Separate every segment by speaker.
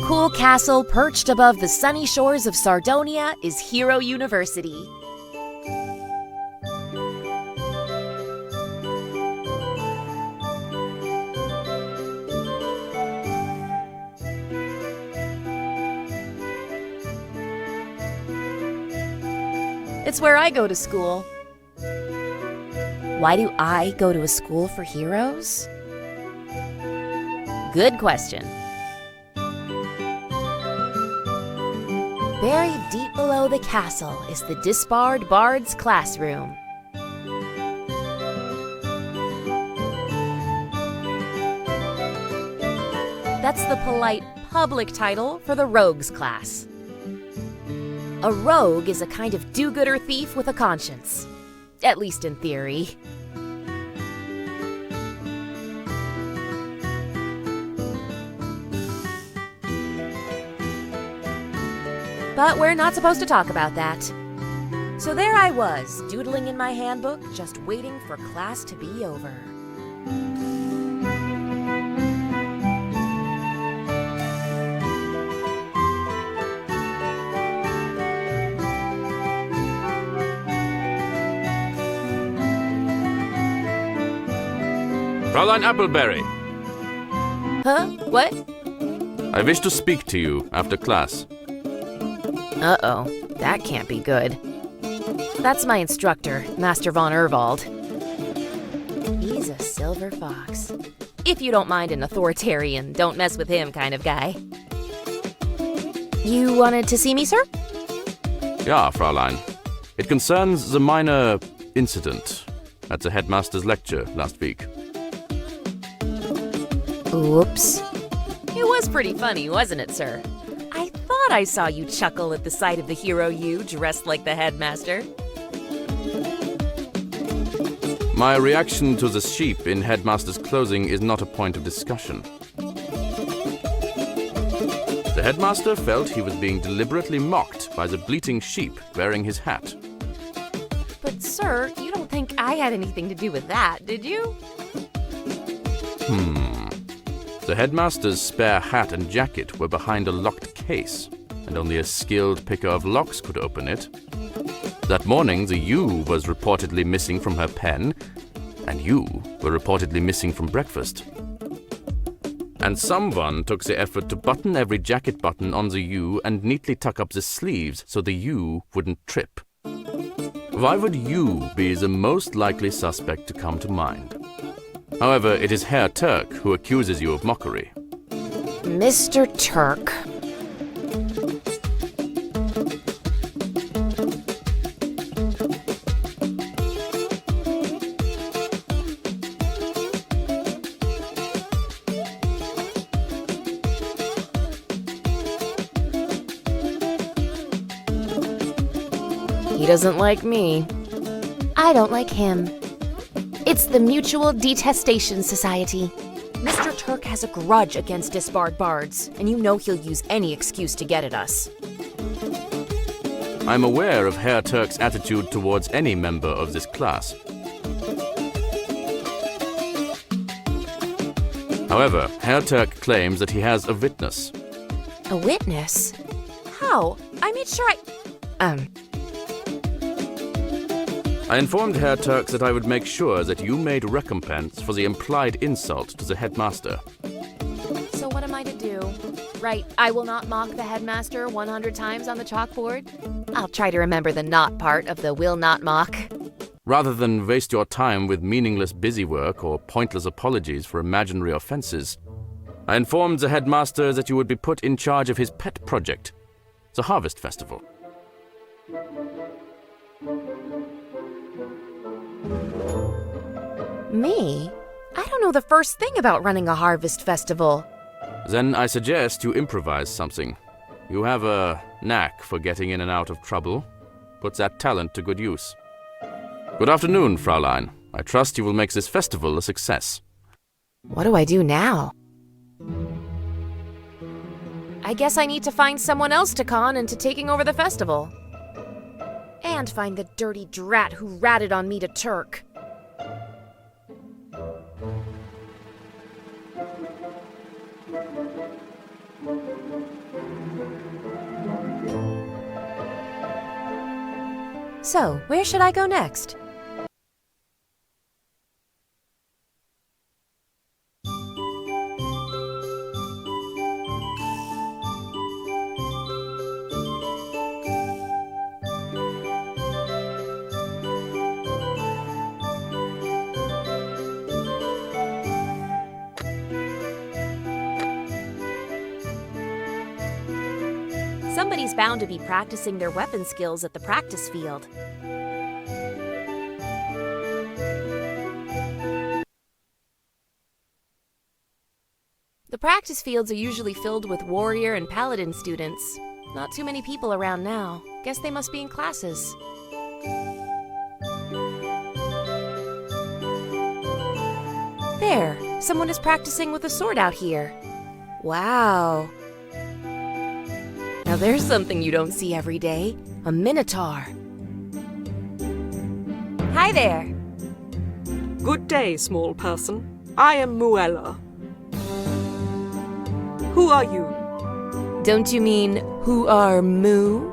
Speaker 1: cool castle perched above the sunny shores of Sardonia is Hero University. It's where I go to school. Why do I go to a school for heroes? Good question. Buried deep below the castle is the disbarred bard's classroom. That's the polite public title for the rogues class. A rogue is a kind of do-gooder thief with a conscience. At least in theory. But we're not supposed to talk about that. So there I was, doodling in my handbook, just waiting for class to be over.
Speaker 2: Fräulein Appleberry.
Speaker 1: Huh? What?
Speaker 2: I wish to speak to you after class.
Speaker 1: Uh-oh, that can't be good. That's my instructor, Master von Erwald. He's a silver fox. If you don't mind an authoritarian, don't mess with him kind of guy. You wanted to see me, sir?
Speaker 2: Ja, Fräulein. It concerns the minor incident at the headmaster's lecture last week.
Speaker 1: Oops. It was pretty funny, wasn't it, sir? I thought I saw you chuckle at the sight of the hero you dressed like the headmaster.
Speaker 2: My reaction to the sheep in Headmaster's clothing is not a point of discussion. The Headmaster felt he was being deliberately mocked by the bleating sheep wearing his hat.
Speaker 1: But sir, you don't think I had anything to do with that, did you?
Speaker 2: The Headmaster's spare hat and jacket were behind a locked case, and only a skilled picker of locks could open it. That morning, the U was reportedly missing from her pen, and you were reportedly missing from breakfast. And someone took the effort to button every jacket button on the U and neatly tuck up the sleeves so the U wouldn't trip. Why would you be the most likely suspect to come to mind? However, it is Herr Turk who accuses you of mockery.
Speaker 1: Mr. Turk. He doesn't like me. I don't like him. It's the Mutual Detestation Society. Mr. Turk has a grudge against disbarred bards, and you know he'll use any excuse to get at us.
Speaker 2: I'm aware of Herr Turk's attitude towards any member of this class. However, Herr Turk claims that he has a witness.
Speaker 1: A witness? How? I made sure
Speaker 2: I informed Herr Turk that I would make sure that you made recompense for the implied insult to the headmaster.
Speaker 1: So what am I to do? Right, I will not mock the headmaster 100 times on the chalkboard? I'll try to remember the not part of the will not mock.
Speaker 2: Rather than waste your time with meaningless busywork or pointless apologies for imaginary offenses, I informed the headmaster that you would be put in charge of his pet project, the Harvest Festival.
Speaker 1: Me? I don't know the first thing about running a harvest festival.
Speaker 2: Then I suggest you improvise something. You have a knack for getting in and out of trouble. Put that talent to good use. Good afternoon, Fräulein. I trust you will make this festival a success.
Speaker 1: What do I do now? I guess I need to find someone else to con into taking over the festival. And find the dirty drat who ratted on me to Turk. So, where should I go next? Somebody's bound to be practicing their weapon skills at the practice field. The practice fields are usually filled with warrior and paladin students. Not too many people around now. Guess they must be in classes. There, someone is practicing with a sword out here. Wow. Now there's something you don't see every day, a minotaur. Hi there.
Speaker 3: Good day, small person. I am Muella. Who are you?
Speaker 1: Don't you mean, who are Moo?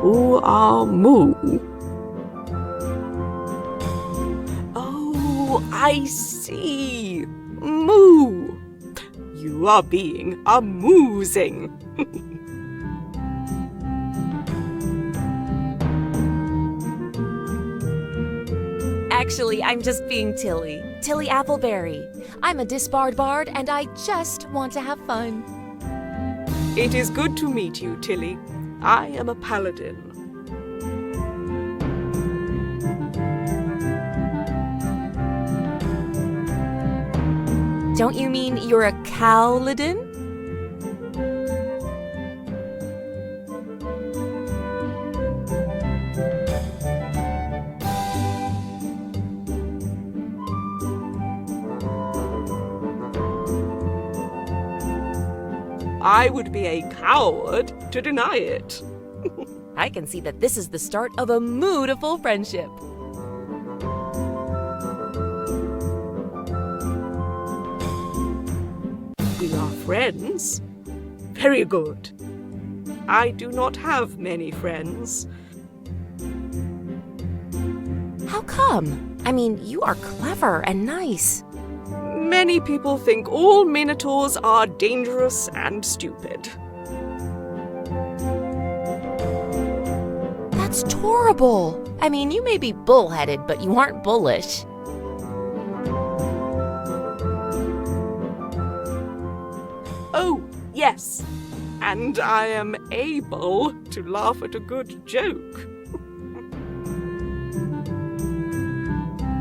Speaker 3: Who are Moo? Oh, I see. Moo. You are being amusing.
Speaker 1: Actually, I'm just being Tilly. Tilly Appleberry. I'm a disbarred bard and I just want to have fun.
Speaker 3: It is good to meet you, Tilly. I am a paladin.
Speaker 1: Don't you mean you're a cowladin?
Speaker 3: I would be a coward to deny it.
Speaker 1: I can see that this is the start of a mootiful friendship.
Speaker 3: We are friends. Very good. I do not have many friends.
Speaker 1: How come? I mean, you are clever and nice.
Speaker 3: Many people think all minotaurs are dangerous and stupid.
Speaker 1: That's horrible. I mean, you may be bullheaded, but you aren't bullish.
Speaker 3: Oh, yes. And I am able to laugh at a good joke.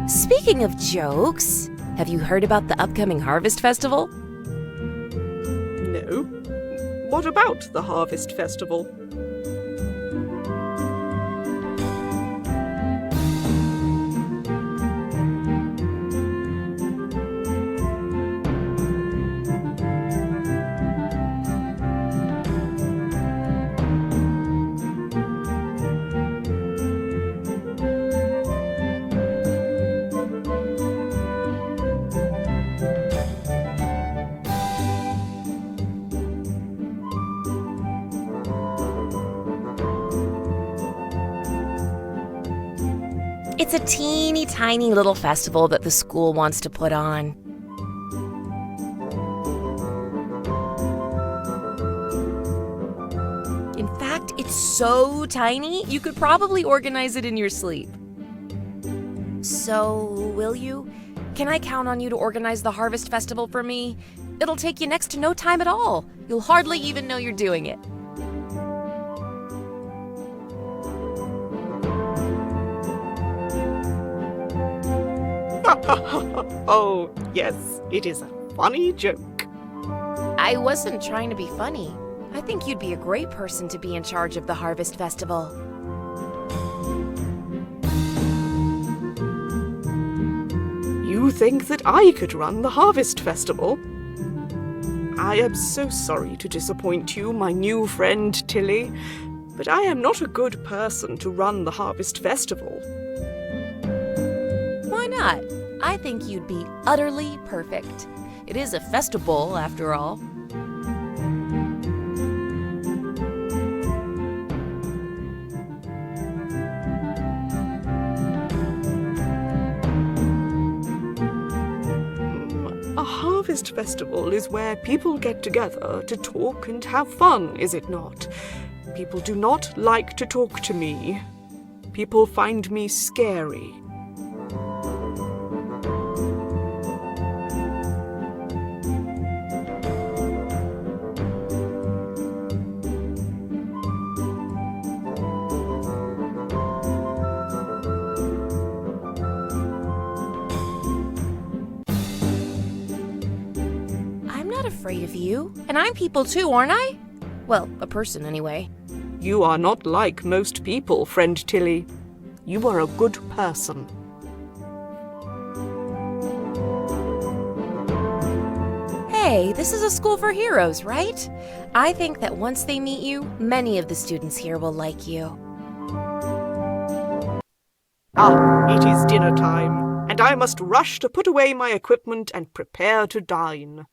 Speaker 1: Speaking of jokes, have you heard about the upcoming Harvest Festival?
Speaker 3: No. What about the Harvest Festival?
Speaker 1: It's a teeny tiny little festival that the school wants to put on. In fact, it's so tiny, you could probably organize it in your sleep. So, will you? Can I count on you to organize the Harvest Festival for me? It'll take you next to no time at all. You'll hardly even know you're doing it.
Speaker 3: Oh, yes, it is a funny joke.
Speaker 1: I wasn't trying to be funny. I think you'd be a great person to be in charge of the Harvest Festival.
Speaker 3: You think that I could run the Harvest Festival? I am so sorry to disappoint you, my new friend Tilly, but I am not a good person to run the Harvest Festival.
Speaker 1: Why not? I think you'd be utterly perfect. It is a festival, after all.
Speaker 3: A harvest festival is where people get together to talk and have fun, is it not? People do not like to talk to me. People find me scary.
Speaker 1: I'm not afraid of you. And I'm people too, aren't I? Well, a person anyway.
Speaker 3: You are not like most people, friend Tilly. You are a good person.
Speaker 1: Hey, this is a school for heroes, right? I think that once they meet you, many of the students here will like you.
Speaker 3: Ah, it is dinner time, and I must rush to put away my equipment and prepare to dine.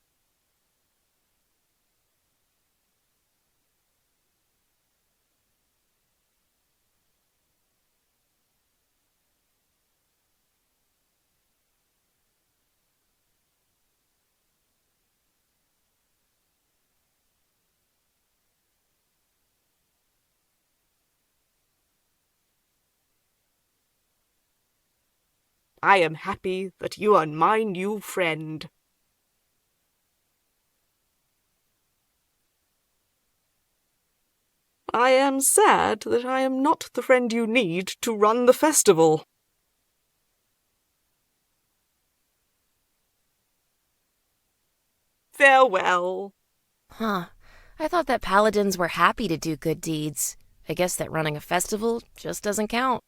Speaker 3: I am happy that you are my new friend. I am sad that I am not the friend you need to run the festival. Farewell.
Speaker 1: Huh. I thought that paladins were happy to do good deeds. I guess that running a festival just doesn't count.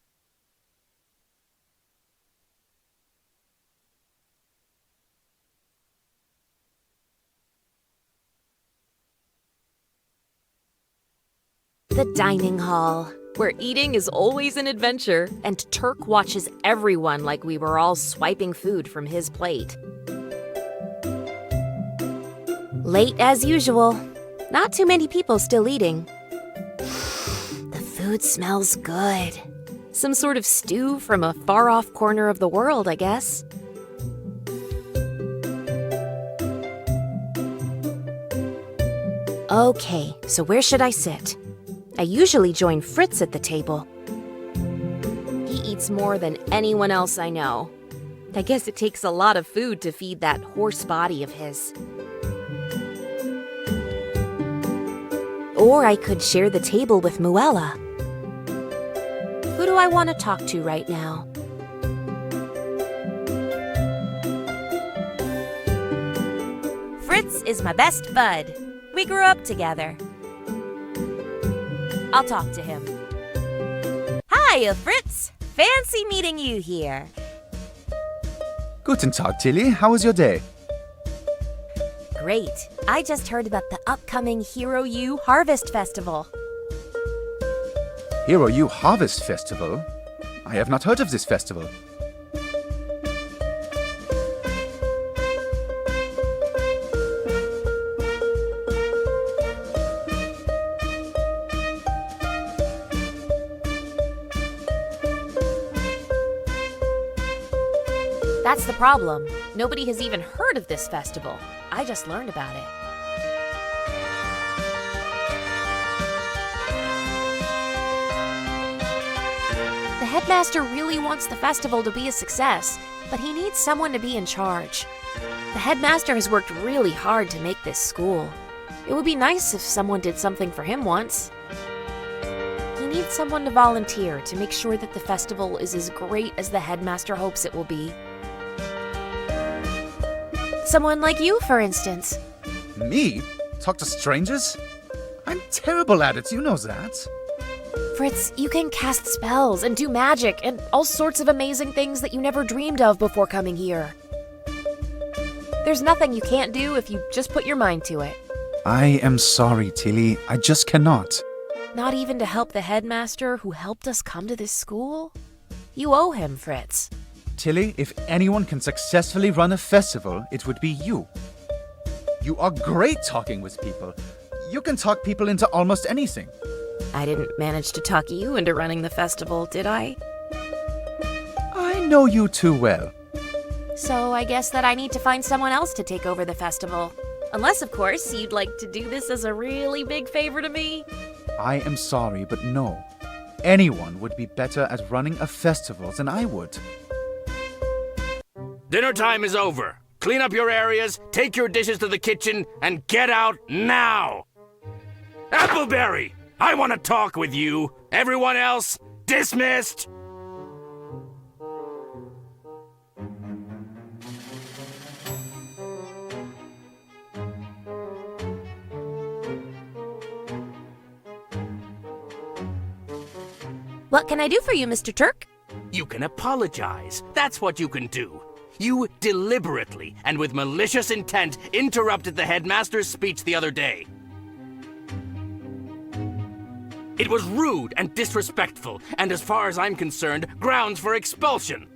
Speaker 1: The dining hall, where eating is always an adventure, and Turk watches everyone like we were all swiping food from his plate. Late as usual. Not too many people still eating. The food smells good. Some sort of stew from a far-off corner of the world, I guess. Okay, so where should I sit? I usually join Fritz at the table. He eats more than anyone else I know. I guess it takes a lot of food to feed that horse body of his. Or I could share the table with Muella. Who do I want to talk to right now? Fritz is my best bud. We grew up together. I'll talk to him. Hiya, Fritz! Fancy meeting you here.
Speaker 4: Guten Tag, Tilly. How was your day?
Speaker 1: Great. I just heard about the upcoming Hero U Harvest Festival.
Speaker 4: Hero U Harvest Festival? I have not heard of this festival.
Speaker 1: That's the problem. Nobody has even heard of this festival. I just learned about it. The headmaster really wants the festival to be a success, but he needs someone to be in charge. The headmaster has worked really hard to make this school. It would be nice if someone did something for him once. He needs someone to volunteer to make sure that the festival is as great as the headmaster hopes it will be. Someone like you, for instance.
Speaker 4: Me? Talk to strangers? I'm terrible at it, you know that.
Speaker 1: Fritz, you can cast spells and do magic and all sorts of amazing things that you never dreamed of before coming here. There's nothing you can't do if you just put your mind to it.
Speaker 4: I am sorry, Tilly. I just cannot.
Speaker 1: Not even to help the headmaster who helped us come to this school? You owe him, Fritz.
Speaker 4: Tilly, if anyone can successfully run a festival, it would be you. You are great talking with people. You can talk people into almost anything.
Speaker 1: I didn't manage to talk you into running the festival, did I?
Speaker 4: I know you too well.
Speaker 1: So I guess that I need to find someone else to take over the festival. Unless, of course, you'd like to do this as a really big favor to me.
Speaker 4: I am sorry, but no. Anyone would be better at running a festival than I would.
Speaker 2: Dinner time is over. Clean up your areas, take your dishes to the kitchen, and get out now! Appleberry! I want to talk with you! Everyone else, dismissed!
Speaker 1: What can I do for you, Mr. Turk?
Speaker 2: You can apologize. That's what you can do. You deliberately and with malicious intent interrupted the headmaster's speech the other day. It was rude and disrespectful, and as far as I'm concerned, grounds for expulsion.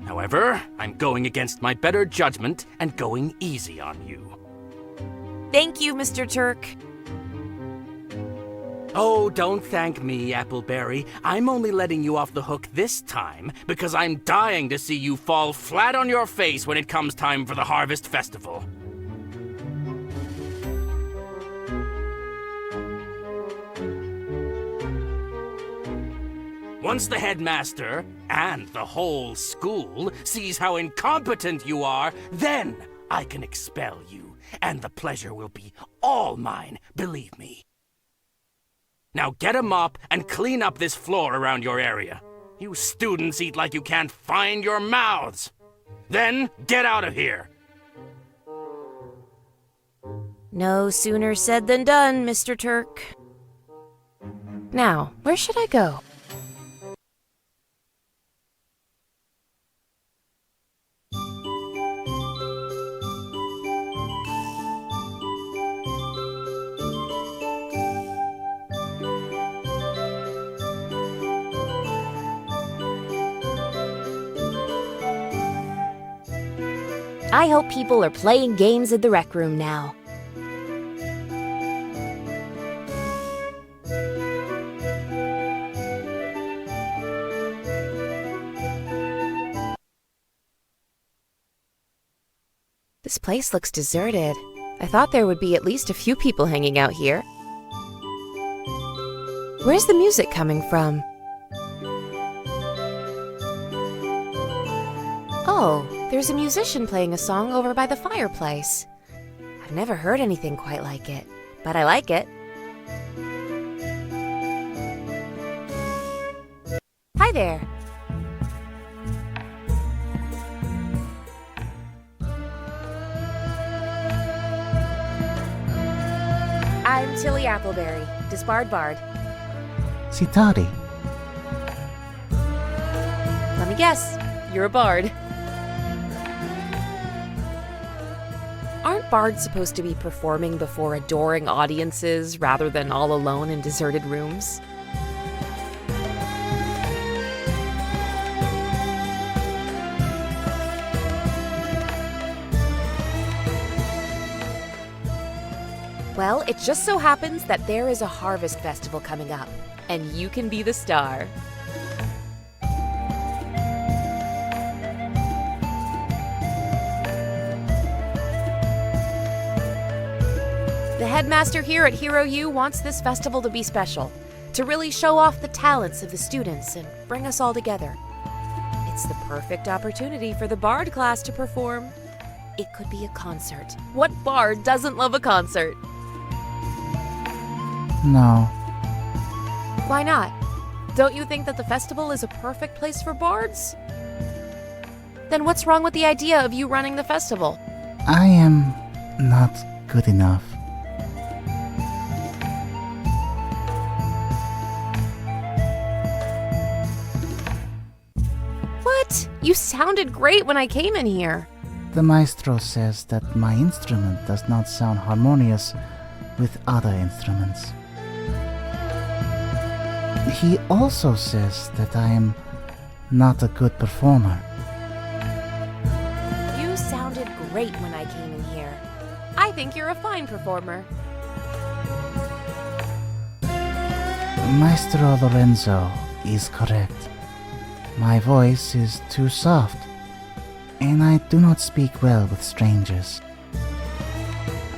Speaker 2: However, I'm going against my better judgment and going easy on you.
Speaker 1: Thank you, Mr. Turk.
Speaker 2: Oh, don't thank me, Appleberry. I'm only letting you off the hook this time because I'm dying to see you fall flat on your face when it comes time for the Harvest Festival. Once the headmaster and the whole school sees how incompetent you are, then I can expel you, and the pleasure will be all mine, believe me. Now get a mop and clean up this floor around your area. You students eat like you can't find your mouths. Then get out of here.
Speaker 1: No sooner said than done, Mr. Turk. Now, where should I go? I hope people are playing games in the rec room now. This place looks deserted. I thought there would be at least a few people hanging out here. Where's the music coming from? Oh, there's a musician playing a song over by the fireplace. I've never heard anything quite like it, but I like it. Hi there. I'm Tilly Appleberry, disbarred bard.
Speaker 5: Sitari.
Speaker 1: Let me guess, you're a bard. Aren't bards supposed to be performing before adoring audiences rather than all alone in deserted rooms? Well, it just so happens that there is a harvest festival coming up, and you can be the star. The headmaster here at Hero U wants this festival to be special, to really show off the talents of the students and bring us all together. It's the perfect opportunity for the bard class to perform. It could be a concert. What bard doesn't love a concert?
Speaker 5: No.
Speaker 1: Why not? Don't you think that the festival is a perfect place for bards? Then what's wrong with the idea of you running the festival?
Speaker 5: I am not good enough.
Speaker 1: What? You sounded great when I came in here.
Speaker 5: The maestro says that my instrument does not sound harmonious with other instruments. He also says that I am not a good performer.
Speaker 1: You sounded great when I came in here. I think you're a fine performer.
Speaker 5: Maestro Lorenzo is correct. My voice is too soft, and I do not speak well with strangers.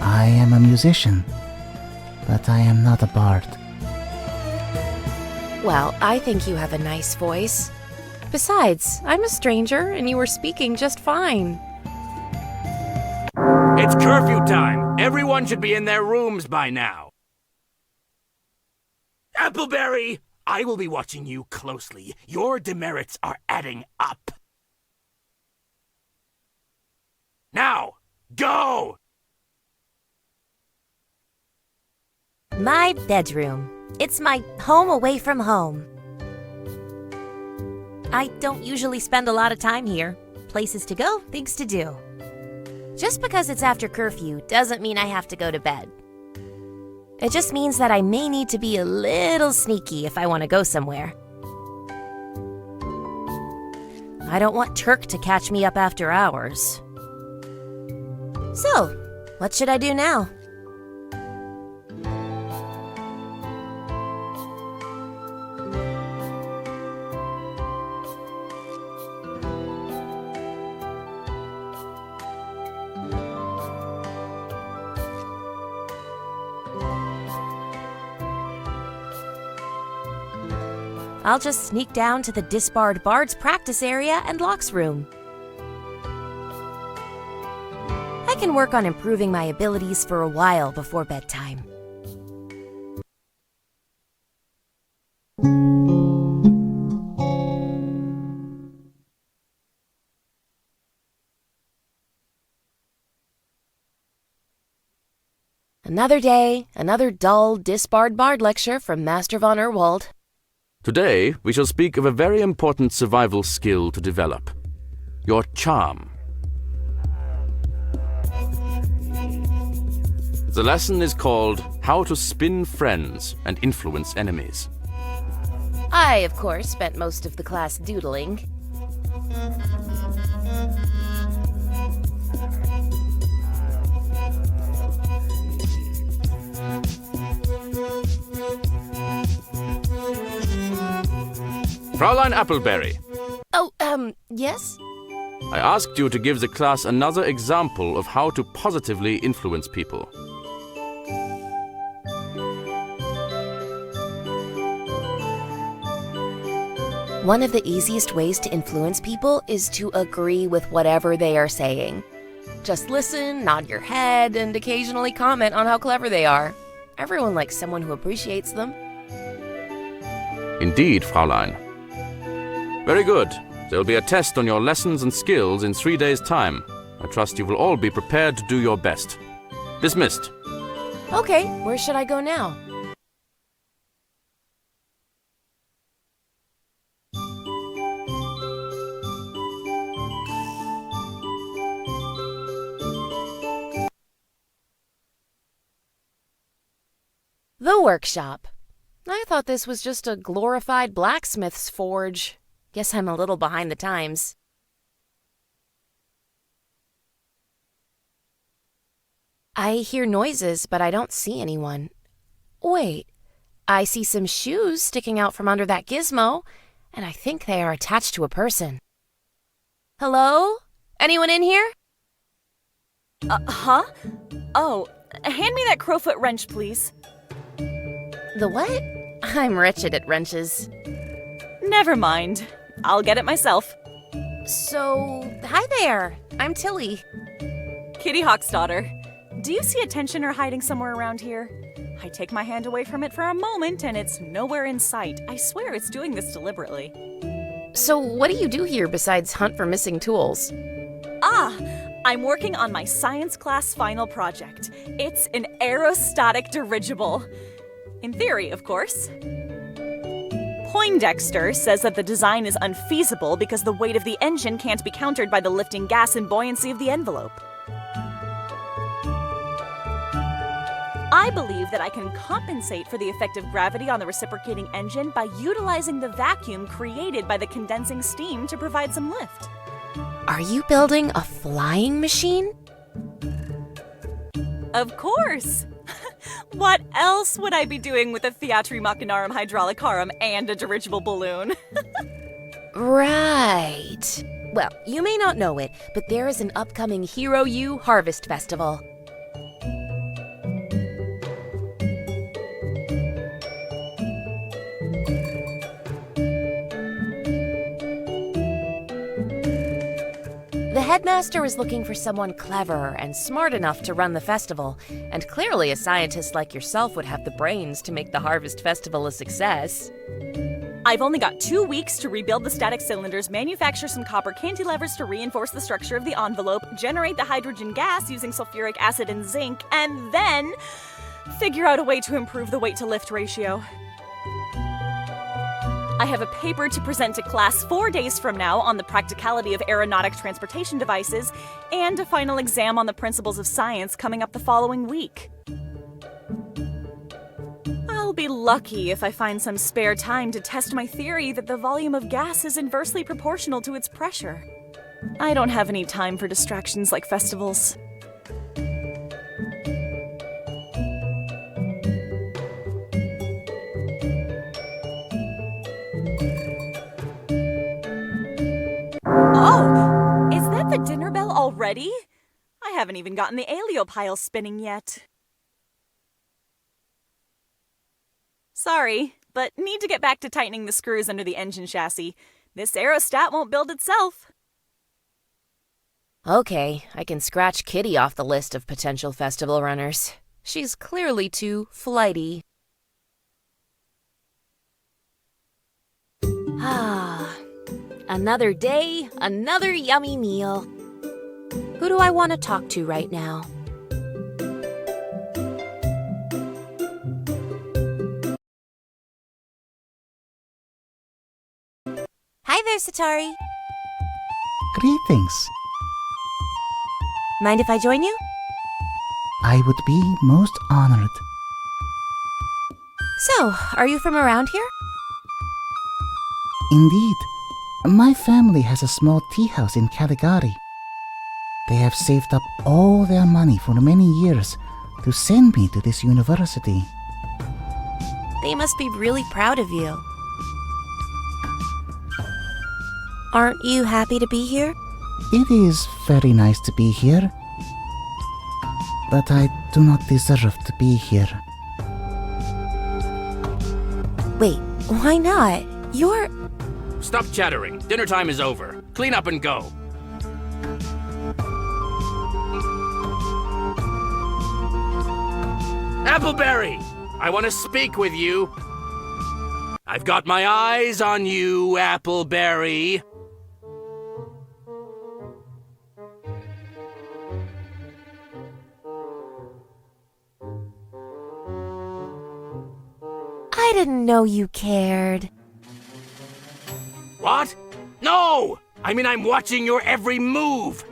Speaker 5: I am a musician, but I am not a bard.
Speaker 1: Well, I think you have a nice voice. Besides, I'm a stranger and you were speaking just fine.
Speaker 2: It's curfew time. Everyone should be in their rooms by now. Appleberry, I will be watching you closely. Your demerits are adding up. Now, go!
Speaker 1: My bedroom. It's my home away from home. I don't usually spend a lot of time here. Places to go, things to do. Just because it's after curfew doesn't mean I have to go to bed. It just means that I may need to be a little sneaky if I want to go somewhere. I don't want Turk to catch me up after hours. So, what should I do now? I'll just sneak down to the disbarred bard's practice area and Locke's room. I can work on improving my abilities for a while before bedtime. Another day, another dull, disbarred bard lecture from Master von Erwald.
Speaker 2: Today, we shall speak of a very important survival skill to develop. Your charm. The lesson is called How to Spin Friends and Influence Enemies.
Speaker 1: I, of course, spent most of the class doodling.
Speaker 2: Fraulein Appleberry,
Speaker 1: Oh, yes?
Speaker 2: I asked you to give the class another example of how to positively influence people.
Speaker 1: One of the easiest ways to influence people is to agree with whatever they are saying. Just listen, nod your head, and occasionally comment on how clever they are. Everyone likes someone who appreciates them.
Speaker 2: Indeed, Fraulein. Very good. There will be a test on your lessons and skills in 3 days' time. I trust you will all be prepared to do your best. Dismissed.
Speaker 1: Okay, where should I go now? The workshop. I thought this was just a glorified blacksmith's forge. Guess I'm a little behind the times. I hear noises, but I don't see anyone. Wait, I see some shoes sticking out from under that gizmo, and I think they are attached to a person. Hello? Anyone in here?
Speaker 6: Huh? Oh, hand me that crowfoot wrench, please.
Speaker 1: The what? I'm wretched at wrenches.
Speaker 6: Never mind. I'll get it myself.
Speaker 1: So, hi there. I'm Tilly.
Speaker 6: Kitty Hawk's daughter. Do you see a tensioner hiding somewhere around here? I take my hand away from it for a moment and it's nowhere in sight. I swear it's doing this deliberately.
Speaker 1: So, what do you do here besides hunt for missing tools?
Speaker 6: Ah, I'm working on my science class final project. It's an aerostatic dirigible. In theory, of course. Poindexter says that the design is unfeasible because the weight of the engine can't be countered by the lifting gas and buoyancy of the envelope. I believe that I can compensate for the effect of gravity on the reciprocating engine by utilizing the vacuum created by the condensing steam to provide some lift.
Speaker 1: Are you building a flying machine?
Speaker 6: Of course! What else would I be doing with a Theatri Machinarum Hydraulicarum and a dirigible balloon?
Speaker 1: Right. Well, you may not know it, but there is an upcoming Hero U Harvest Festival. The Headmaster is looking for someone clever and smart enough to run the festival, and clearly a scientist like yourself would have the brains to make the Harvest Festival a success.
Speaker 6: I've only got 2 weeks to rebuild the static cylinders, manufacture some copper cantilevers to reinforce the structure of the envelope, generate the hydrogen gas using sulfuric acid and zinc, and then figure out a way to improve the weight-to-lift ratio. I have a paper to present to class 4 days from now on the practicality of aeronautic transportation devices, and a final exam on the principles of science coming up the following week. I'll be lucky if I find some spare time to test my theory that the volume of gas is inversely proportional to its pressure. I don't have any time for distractions like festivals. Oh! Is that the dinner bell already? I haven't even gotten the Aeliopile spinning yet. Sorry, but need to get back to tightening the screws under the engine chassis. This aerostat won't build itself.
Speaker 1: Okay, I can scratch Kitty off the list of potential festival runners. She's clearly too flighty. Ah, another day, another yummy meal. Who do I want to talk to right now? Hi there, Satari.
Speaker 5: Greetings.
Speaker 1: Mind if I join you?
Speaker 5: I would be most honored.
Speaker 1: So, are you from around here?
Speaker 5: Indeed. My family has a small tea house in Caligari. They have saved up all their money for many years to send me to this university.
Speaker 1: They must be really proud of you. Aren't you happy to be here?
Speaker 5: It is very nice to be here, but I do not deserve to be here.
Speaker 1: Wait, why not? You're...
Speaker 2: Stop chattering. Dinner time is over. Clean up and go. Appleberry! I want to speak with you. I've got my eyes on you, Appleberry.
Speaker 1: I didn't know you cared.
Speaker 2: What? No! I mean, I'm watching your every move.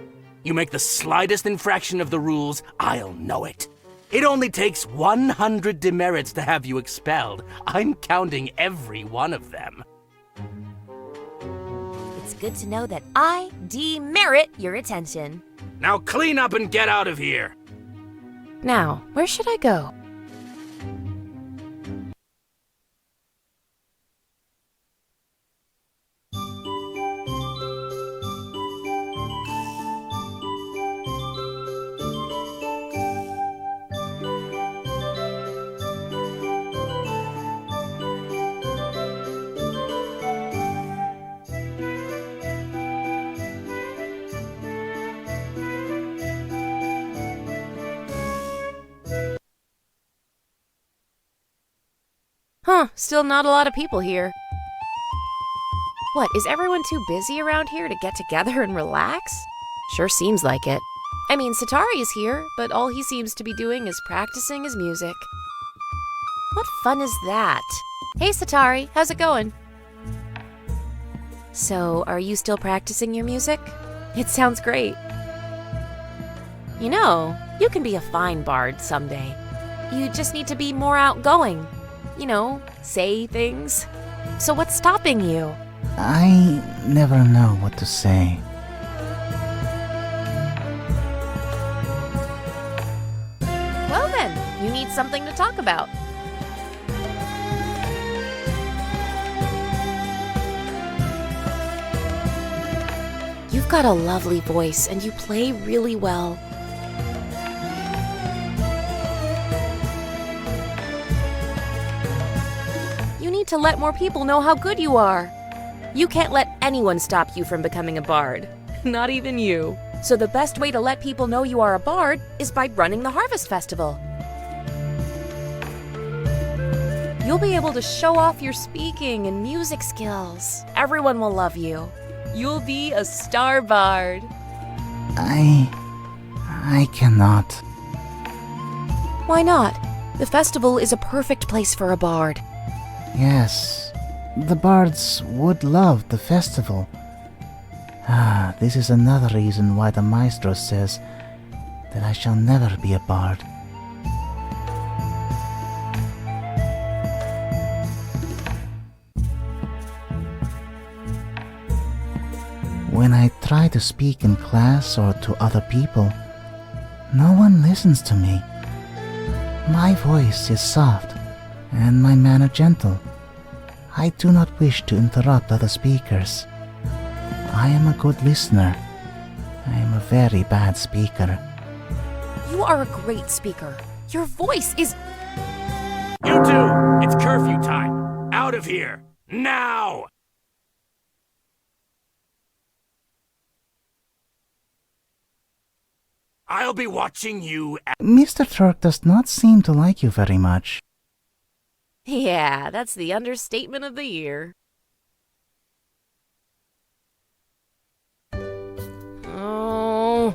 Speaker 2: You make the slightest infraction of the rules, I'll know it. It only takes 100 demerits to have you expelled. I'm counting every one of them.
Speaker 1: It's good to know that I demerit your attention.
Speaker 2: Now clean up and get out of here.
Speaker 1: Now, where should I go? Huh, still not a lot of people here. What, is everyone too busy around here to get together and relax? Sure seems like it. I mean, Satari is here, but all he seems to be doing is practicing his music. What fun is that? Hey, Satari, how's it going? So, are you still practicing your music? It sounds great. You know, you can be a fine bard someday. You just need to be more outgoing. You know, say things. So what's stopping you?
Speaker 5: I never know what to say.
Speaker 1: Well then, you need something to talk about. You've got a lovely voice and you play really well. You need to let more people know how good you are. You can't let anyone stop you from becoming a bard. Not even you. So the best way to let people know you are a bard is by running the Harvest Festival. You'll be able to show off your speaking and music skills. Everyone will love you. You'll be a star bard.
Speaker 5: I cannot.
Speaker 1: Why not? The festival is a perfect place for a bard.
Speaker 5: Yes, the bards would love the festival. This is another reason why the maestro says that I shall never be a bard. When I try to speak in class or to other people, no one listens to me. My voice is soft and my manner gentle. I do not wish to interrupt other speakers. I am a good listener. I am a very bad speaker.
Speaker 1: You are a great speaker. Your voice is...
Speaker 7: You two! It's curfew time! Out of here! Now! I'll be watching you at—
Speaker 5: Mr. Turk does not seem to like you very much.
Speaker 1: Yeah, that's the understatement of the year. Oh,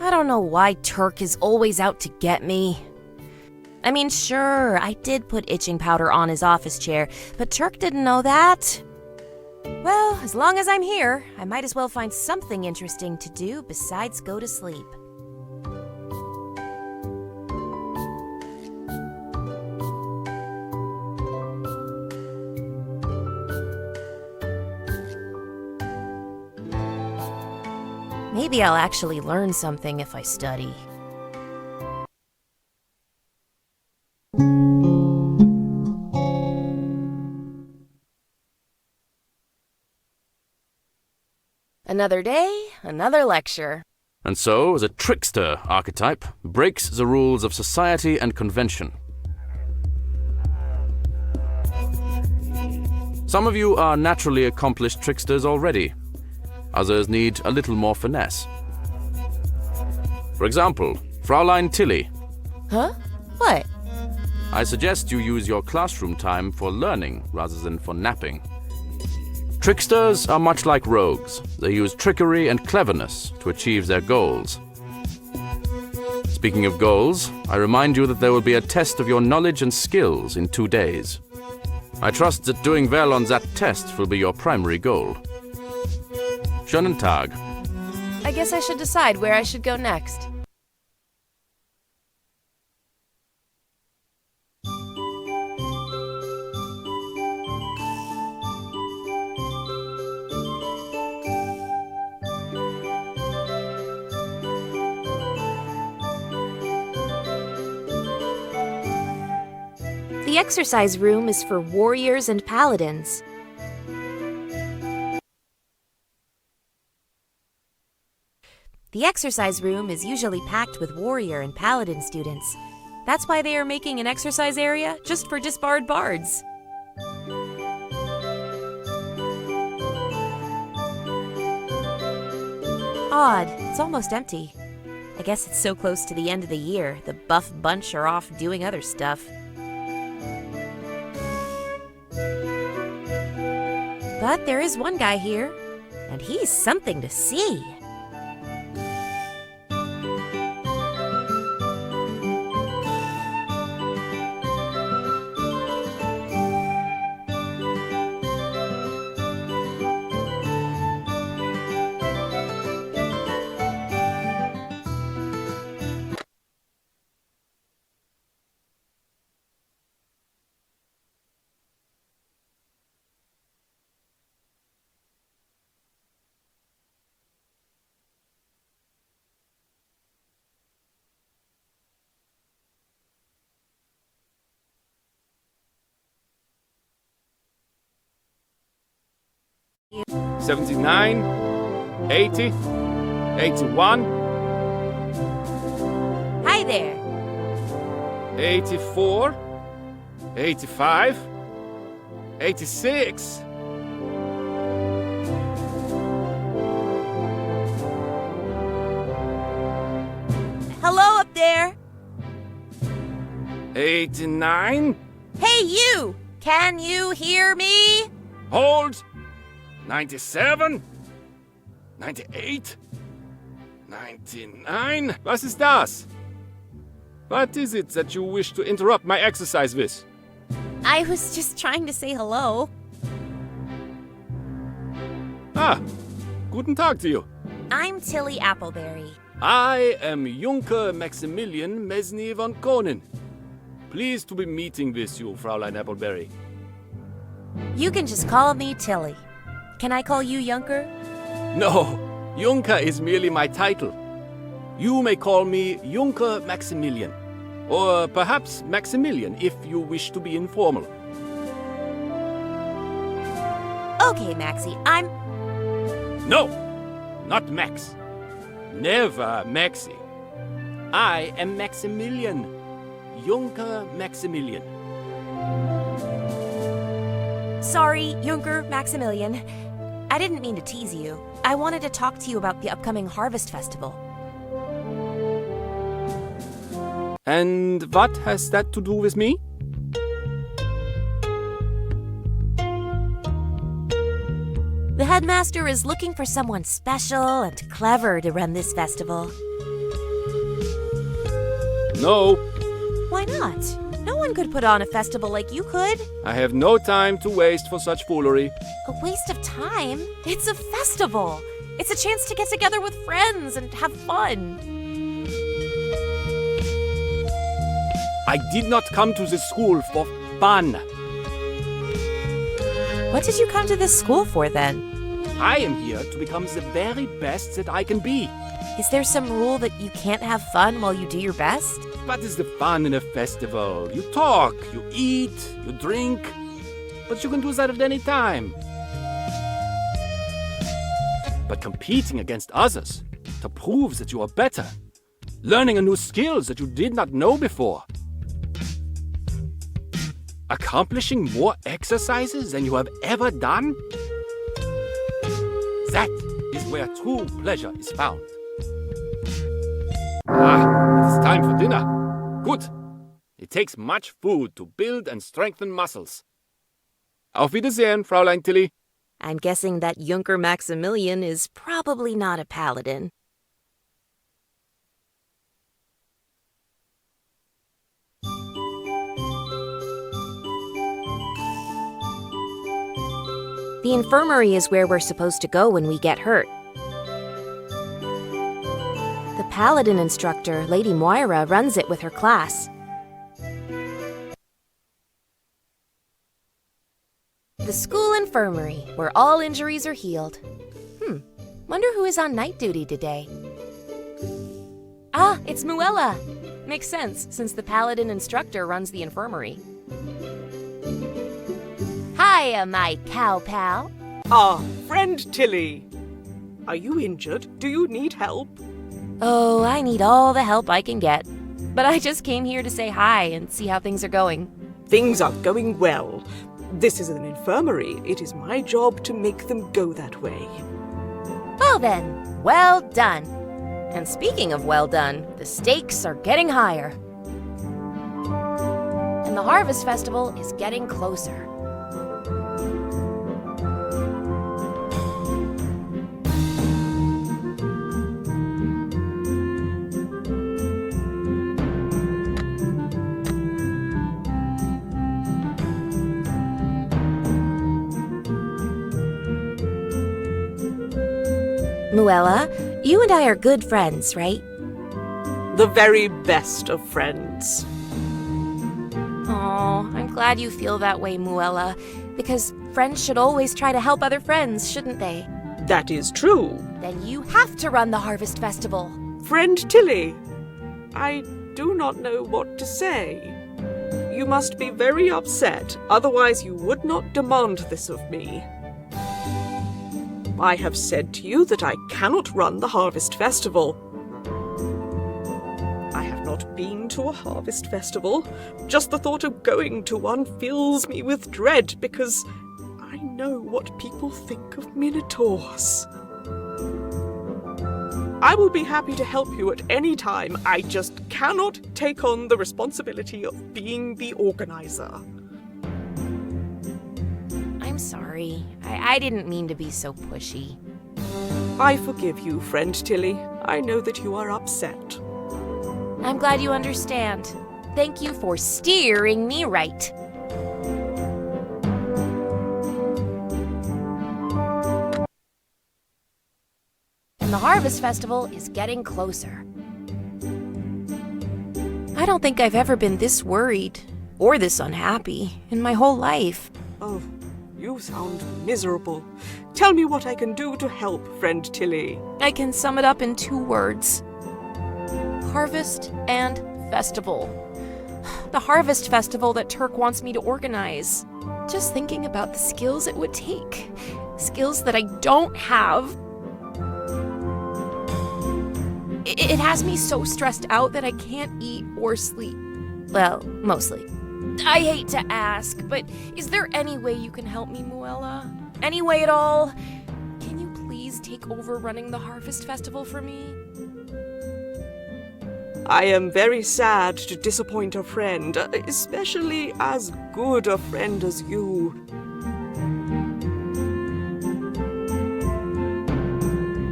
Speaker 1: I don't know why Turk is always out to get me. I mean, sure, I did put itching powder on his office chair, but Turk didn't know that. Well, as long as I'm here, I might as well find something interesting to do besides go to sleep. Maybe I'll actually learn something if I study. Another day, another lecture.
Speaker 2: And so, as a trickster archetype breaks the rules of society and convention. Some of you are naturally accomplished tricksters already. Others need a little more finesse. For example, Fraulein Tilly.
Speaker 1: Huh? What?
Speaker 2: I suggest you use your classroom time for learning rather than for napping. Tricksters are much like rogues. They use trickery and cleverness to achieve their goals. Speaking of goals, I remind you that there will be a test of your knowledge and skills in 2 days. I trust that doing well on that test will be your primary goal. Schönen Tag.
Speaker 1: I guess I should decide where I should go next. The exercise room is for warriors and paladins. The exercise room is usually packed with warrior and paladin students. That's why they are making an exercise area just for disbarred bards. Odd, it's almost empty. I guess it's so close to the end of the year, the buff bunch are off doing other stuff. But there is one guy here, and he's something to see.
Speaker 8: 79, 80, 81,
Speaker 1: Hi there.
Speaker 8: 84, 85, 86.
Speaker 6: Hello up there.
Speaker 8: 89.
Speaker 1: Hey, you! Can you hear me?
Speaker 8: Hold. 97. 98. 99. Was ist das? What is it that you wish to interrupt my exercise with?
Speaker 1: I was just trying to say hello.
Speaker 8: Ah, guten Tag to you.
Speaker 1: I'm Tilly Appleberry.
Speaker 8: I am Junker Maximilian Mesny von Konen. Pleased to be meeting with you, Fräulein Appleberry.
Speaker 1: You can just call me Tilly. Can I call you Junker?
Speaker 8: No, Junker is merely my title. You may call me Junker Maximilian. Or perhaps Maximilian, if you wish to be informal.
Speaker 1: Okay, Maxie, I'm...
Speaker 8: No, not Max. Never Maxi. I am Maximilian. Junker Maximilian.
Speaker 1: Sorry, Junker Maximilian. I didn't mean to tease you. I wanted to talk to you about the upcoming Harvest Festival.
Speaker 8: And what has that to do with me?
Speaker 1: The Headmaster is looking for someone special and clever to run this festival.
Speaker 8: No,
Speaker 1: Why not? No one could put on a festival like you could.
Speaker 8: I have no time to waste for such foolery.
Speaker 1: A waste of time? It's a festival. It's a chance to get together with friends and have fun.
Speaker 8: I did not come to this school for fun.
Speaker 1: What did you come to this school for then?
Speaker 8: I am here to become the very best that I can be.
Speaker 1: Is there some rule that you can't have fun while you do your best?
Speaker 8: What is the fun in a festival? You talk, you eat, you drink. But you can do that at any time. But competing against others to prove that you are better, learning a new skill that you did not know before, accomplishing more exercises than you have ever done, that is where true pleasure is found. Ah, it is time for dinner. Good. It takes much food to build and strengthen muscles. Auf Wiedersehen, Fräulein Tilly.
Speaker 1: I'm guessing that Junker Maximilian is probably not a paladin. The infirmary is where we're supposed to go when we get hurt. The paladin instructor, Lady Moira, runs it with her class. The school infirmary, where all injuries are healed. Wonder who is on night duty today. Ah, it's Muella. Makes sense, since the paladin instructor runs the infirmary. Hiya, my cow pal.
Speaker 3: Ah, friend Tilly. Are you injured? Do you need help?
Speaker 1: Oh, I need all the help I can get. But I just came here to say hi and see how things are going.
Speaker 3: Things are going well. This is an infirmary. It is my job to make them go that way.
Speaker 1: Well then, well done. And speaking of well done, the stakes are getting higher. And the Harvest Festival is getting closer. Muella, you and I are good friends, right?
Speaker 3: The very best of friends.
Speaker 1: Oh, I'm glad you feel that way, Muella, because friends should always try to help other friends, shouldn't they?
Speaker 3: That is true.
Speaker 1: Then you have to run the Harvest Festival.
Speaker 3: Friend Tilly, I do not know what to say. You must be very upset, otherwise you would not demand this of me. I have said to you that I cannot run the Harvest Festival. I have not been to a Harvest Festival. Just the thought of going to one fills me with dread because I know what people think of Minotaurs. I will be happy to help you at any time. I just cannot take on the responsibility of being the organizer.
Speaker 1: I'm sorry. I didn't mean to be so pushy.
Speaker 3: I forgive you, friend Tilly. I know that you are upset.
Speaker 1: I'm glad you understand. Thank you for steering me right. And the Harvest Festival is getting closer. I don't think I've ever been this worried or this unhappy in my whole life.
Speaker 3: Oh, you sound miserable. Tell me what I can do to help, friend Tilly.
Speaker 1: I can sum it up in 2 words. Harvest and Festival. The Harvest Festival that Turk wants me to organize. Just thinking about the skills it would take. Skills that I don't have. It has me so stressed out that I can't eat or sleep. Well, mostly. I hate to ask, but is there any way you can help me, Muella? Any way at all? Can you please take over running the Harvest Festival for me?
Speaker 3: I am very sad to disappoint a friend, especially as good a friend as you.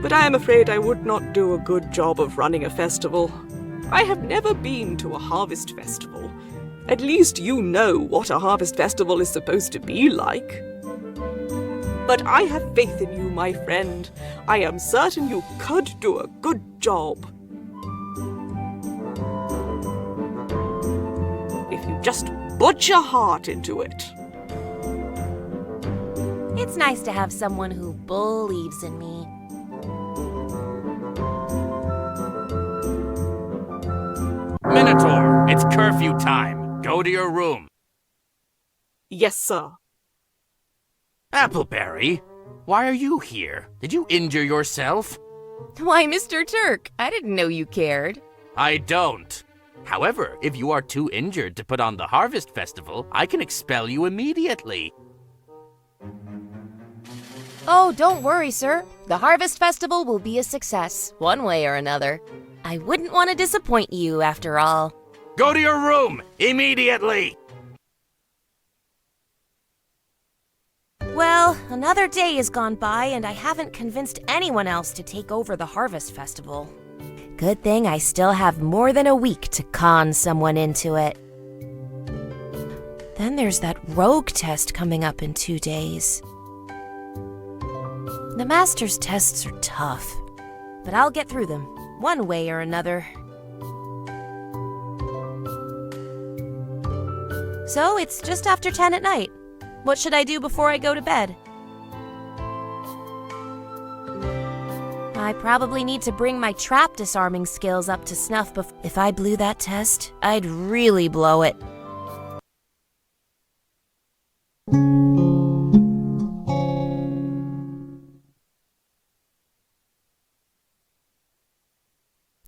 Speaker 3: But I am afraid I would not do a good job of running a festival. I have never been to a harvest festival. At least you know what a harvest festival is supposed to be like. But I have faith in you, my friend. I am certain you could do a good job. If you just put your heart into it.
Speaker 1: It's nice to have someone who believes in me.
Speaker 7: Minotaur, it's curfew time. Go to your room.
Speaker 3: Yes, sir.
Speaker 7: Appleberry, why are you here? Did you injure yourself?
Speaker 1: Why, Mr. Turk, I didn't know you cared.
Speaker 7: I don't. However, if you are too injured to put on the Harvest Festival, I can expel you immediately.
Speaker 1: Oh, don't worry, sir. The Harvest Festival will be a success, one way or another. I wouldn't want to disappoint you, after all.
Speaker 7: Go to your room, immediately!
Speaker 1: Well, another day has gone by and I haven't convinced anyone else to take over the Harvest Festival. Good thing I still have more than a week to con someone into it. Then there's that rogue test coming up in 2 days. The Master's tests are tough, but I'll get through them, one way or another. So it's just after 10 at night. What should I do before I go to bed? I probably need to bring my trap disarming skills up to snuff if I blew that test, I'd really blow it.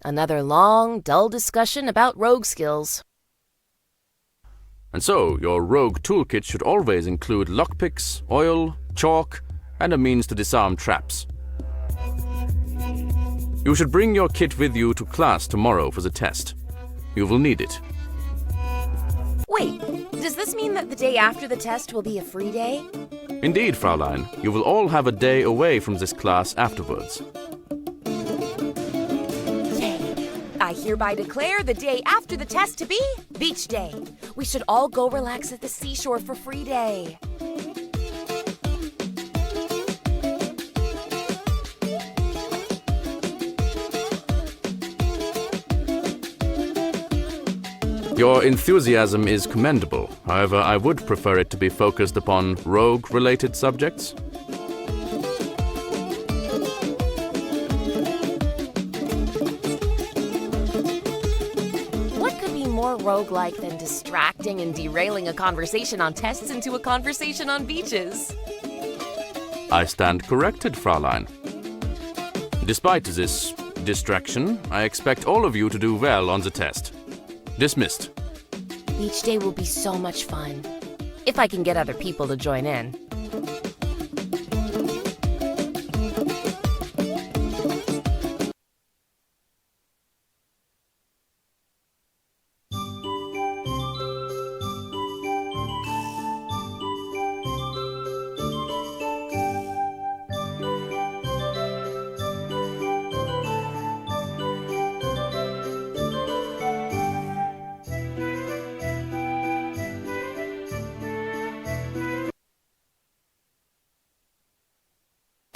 Speaker 1: Another long, dull discussion about rogue skills.
Speaker 2: And so, your rogue toolkit should always include lockpicks, oil, chalk, and a means to disarm traps. You should bring your kit with you to class tomorrow for the test. You will need it.
Speaker 1: Wait, does this mean that the day after the test will be a free day?
Speaker 2: Indeed, Fraulein. You will all have a day away from this class afterwards.
Speaker 1: I hereby declare the day after the test to be Beach Day. We should all go relax at the seashore for free day.
Speaker 2: Your enthusiasm is commendable. However, I would prefer it to be focused upon rogue-related subjects.
Speaker 1: More roguelike than distracting and derailing a conversation on tests into a conversation on beaches.
Speaker 2: I stand corrected, Fraulein. Despite this distraction, I expect all of you to do well on the test. Dismissed.
Speaker 1: Beach day will be so much fun. If I can get other people to join in.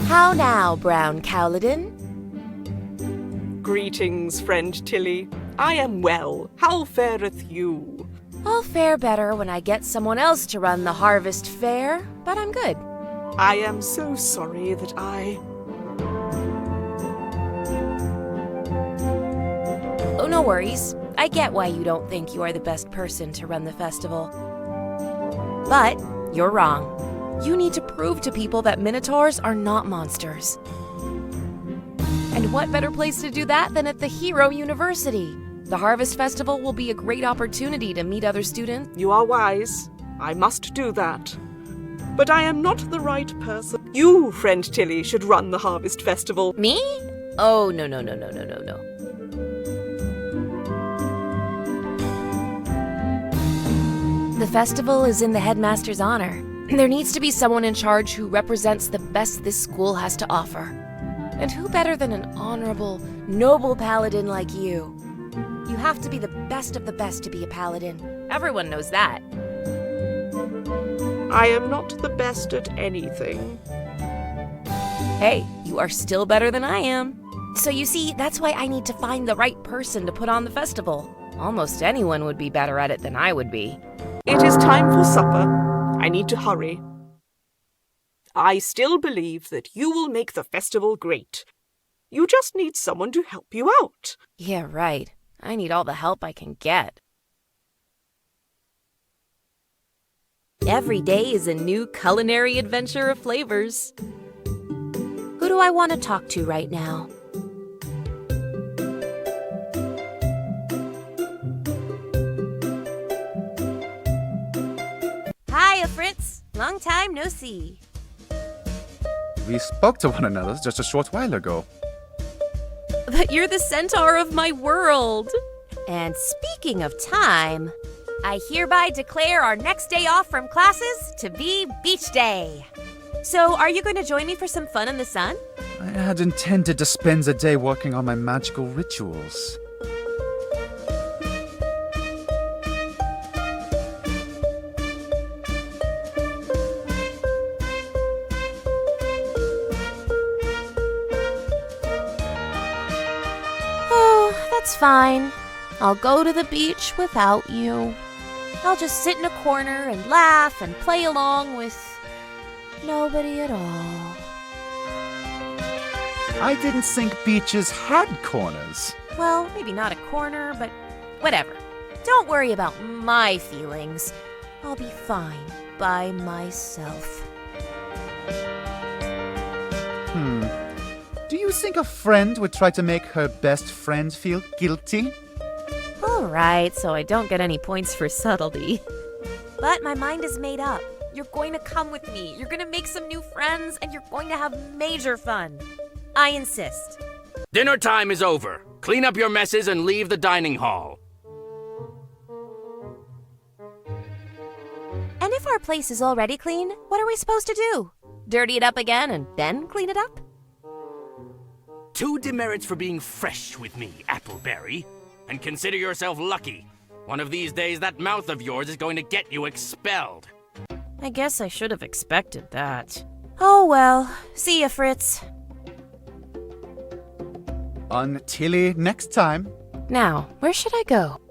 Speaker 1: How now, Brown Cowladin?
Speaker 3: Greetings, friend Tilly. I am well. How fareth you?
Speaker 1: I'll fare better when I get someone else to run the harvest fair, but I'm good.
Speaker 3: I am so sorry that I...
Speaker 1: Oh, no worries. I get why you don't think you are the best person to run the festival. But you're wrong. You need to prove to people that minotaurs are not monsters. And what better place to do that than at the Hero University? The Harvest Festival will be a great opportunity to meet other students.
Speaker 3: You are wise. I must do that. But I am not the right person. You, friend Tilly, should run the Harvest Festival.
Speaker 1: Me? Oh, no. The festival is in the Headmaster's honor. There needs to be someone in charge who represents the best this school has to offer. And who better than an honorable, noble paladin like you? You have to be the best of the best to be a paladin. Everyone knows that.
Speaker 3: I am not the best at anything.
Speaker 1: Hey, you are still better than I am. So you see, that's why I need to find the right person to put on the festival. Almost anyone would be better at it than I would be.
Speaker 3: It is time for supper. I need to hurry. I still believe that you will make the festival great. You just need someone to help you out.
Speaker 1: Yeah, right. I need all the help I can get. Every day is a new culinary adventure of flavors. Who do I want to talk to right now? Hiya, Fritz. Long time no see.
Speaker 4: We spoke to one another just a short while ago.
Speaker 1: But you're the centaur of my world. And speaking of time, I hereby declare our next day off from classes to be beach day. So, are you going to join me for some fun in the sun?
Speaker 4: I had intended to spend the day working on my magical rituals.
Speaker 1: That's fine. I'll go to the beach without you. I'll just sit in a corner and laugh and play along with nobody at all.
Speaker 4: I didn't think beaches had corners.
Speaker 1: Well, maybe not a corner, but whatever. Don't worry about my feelings. I'll be fine by myself.
Speaker 4: Do you think a friend would try to make her best friend feel guilty?
Speaker 1: Alright, so I don't get any points for subtlety. But my mind is made up. You're going to come with me, you're going to make some new friends, and you're going to have major fun. I insist.
Speaker 7: Dinner time is over. Clean up your messes and leave the dining hall.
Speaker 1: And if our place is already clean, what are we supposed to do? Dirty it up again and then clean it up?
Speaker 7: 2 demerits for being fresh with me, Appleberry. And consider yourself lucky. One of these days, that mouth of yours is going to get you expelled.
Speaker 1: I guess I should have expected that. Oh well. See ya, Fritz.
Speaker 4: Until next time.
Speaker 1: Now, where should I go?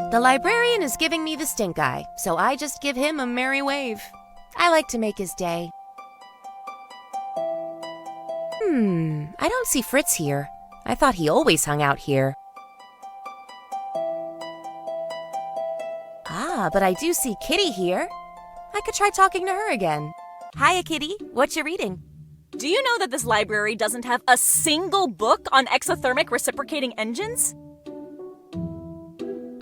Speaker 1: The librarian is giving me the stink eye, so I just give him a merry wave. I like to make his day. I don't see Fritz here. I thought he always hung out here. Ah, but I do see Kitty here. I could try talking to her again. Hiya, Kitty. What you reading?
Speaker 6: Do you know that this library doesn't have a single book on exothermic reciprocating engines?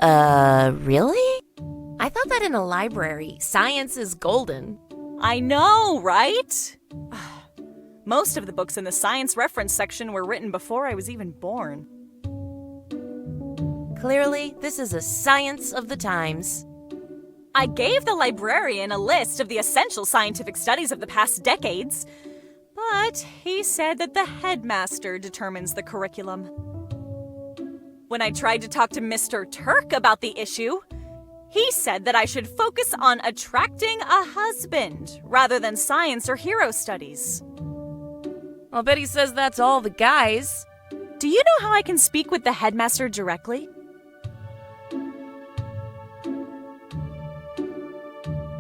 Speaker 1: Really? I thought that in a library, science is golden.
Speaker 6: I know, right? Most of the books in the science reference section were written before I was even born.
Speaker 1: Clearly, this is a science of the times.
Speaker 6: I gave the librarian a list of the essential scientific studies of the past decades, but he said that the headmaster determines the curriculum. When I tried to talk to Mr. Turk about the issue, he said that I should focus on attracting a husband rather than science or hero studies.
Speaker 1: I'll bet he says that's all the guys.
Speaker 6: Do you know how I can speak with the headmaster directly?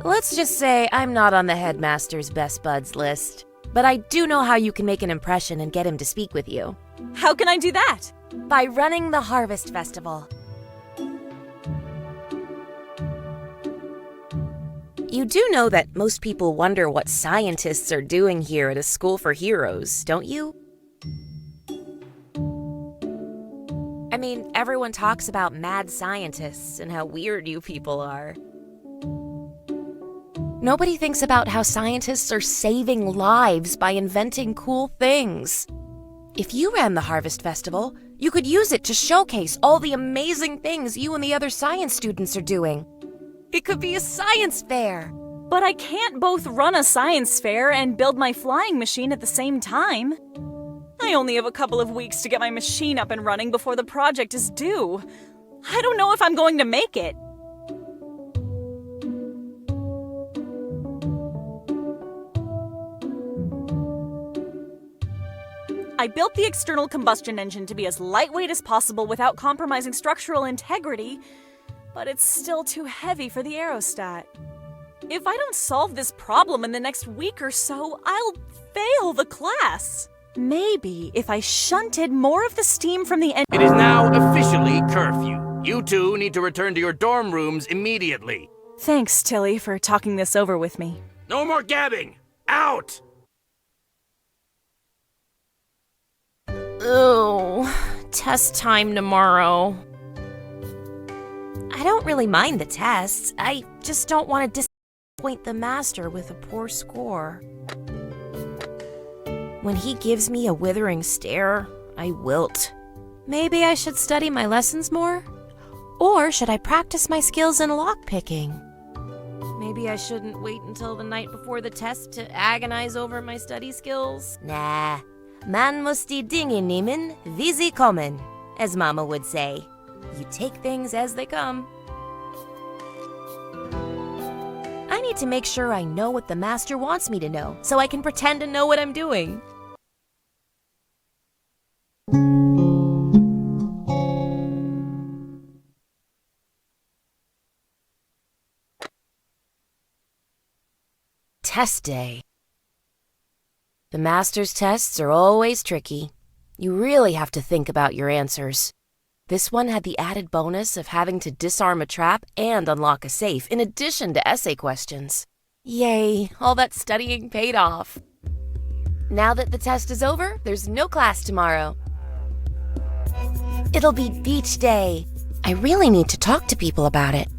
Speaker 1: Let's just say I'm not on the headmaster's best buds list, but I do know how you can make an impression and get him to speak with you.
Speaker 6: How can I do that?
Speaker 1: By running the Harvest Festival. You do know that most people wonder what scientists are doing here at a school for heroes, don't you? I mean, everyone talks about mad scientists and how weird you people are. Nobody thinks about how scientists are saving lives by inventing cool things. If you ran the Harvest Festival, you could use it to showcase all the amazing things you and the other science students are doing. It could be a science fair.
Speaker 6: But I can't both run a science fair and build my flying machine at the same time. I only have a couple of weeks to get my machine up and running before the project is due. I don't know if I'm going to make it. I built the external combustion engine to be as lightweight as possible without compromising structural integrity, but it's still too heavy for the aerostat. If I don't solve this problem in the next week or so, I'll fail the class. Maybe if I shunted more of the steam from the engine.
Speaker 7: It is now officially curfew. You two need to return to your dorm rooms immediately.
Speaker 6: Thanks, Tilly, for talking this over with me.
Speaker 7: No more gabbing! Out!
Speaker 1: Ooh, test time tomorrow. I don't really mind the tests. I just don't want to disappoint the master with a poor score. When he gives me a withering stare, I wilt. Maybe I should study my lessons more? Or should I practice my skills in lockpicking? Maybe I shouldn't wait until the night before the test to agonize over my study skills? Nah. Man muss die Dinge nehmen, wie sie kommen, as Mama would say. You take things as they come. I need to make sure I know what the master wants me to know, so I can pretend to know what I'm doing. Test day. The master's tests are always tricky. You really have to think about your answers. This one had the added bonus of having to disarm a trap and unlock a safe, in addition to essay questions. Yay, all that studying paid off. Now that the test is over, there's no class tomorrow. It'll be beach day. I really need to talk to people about it.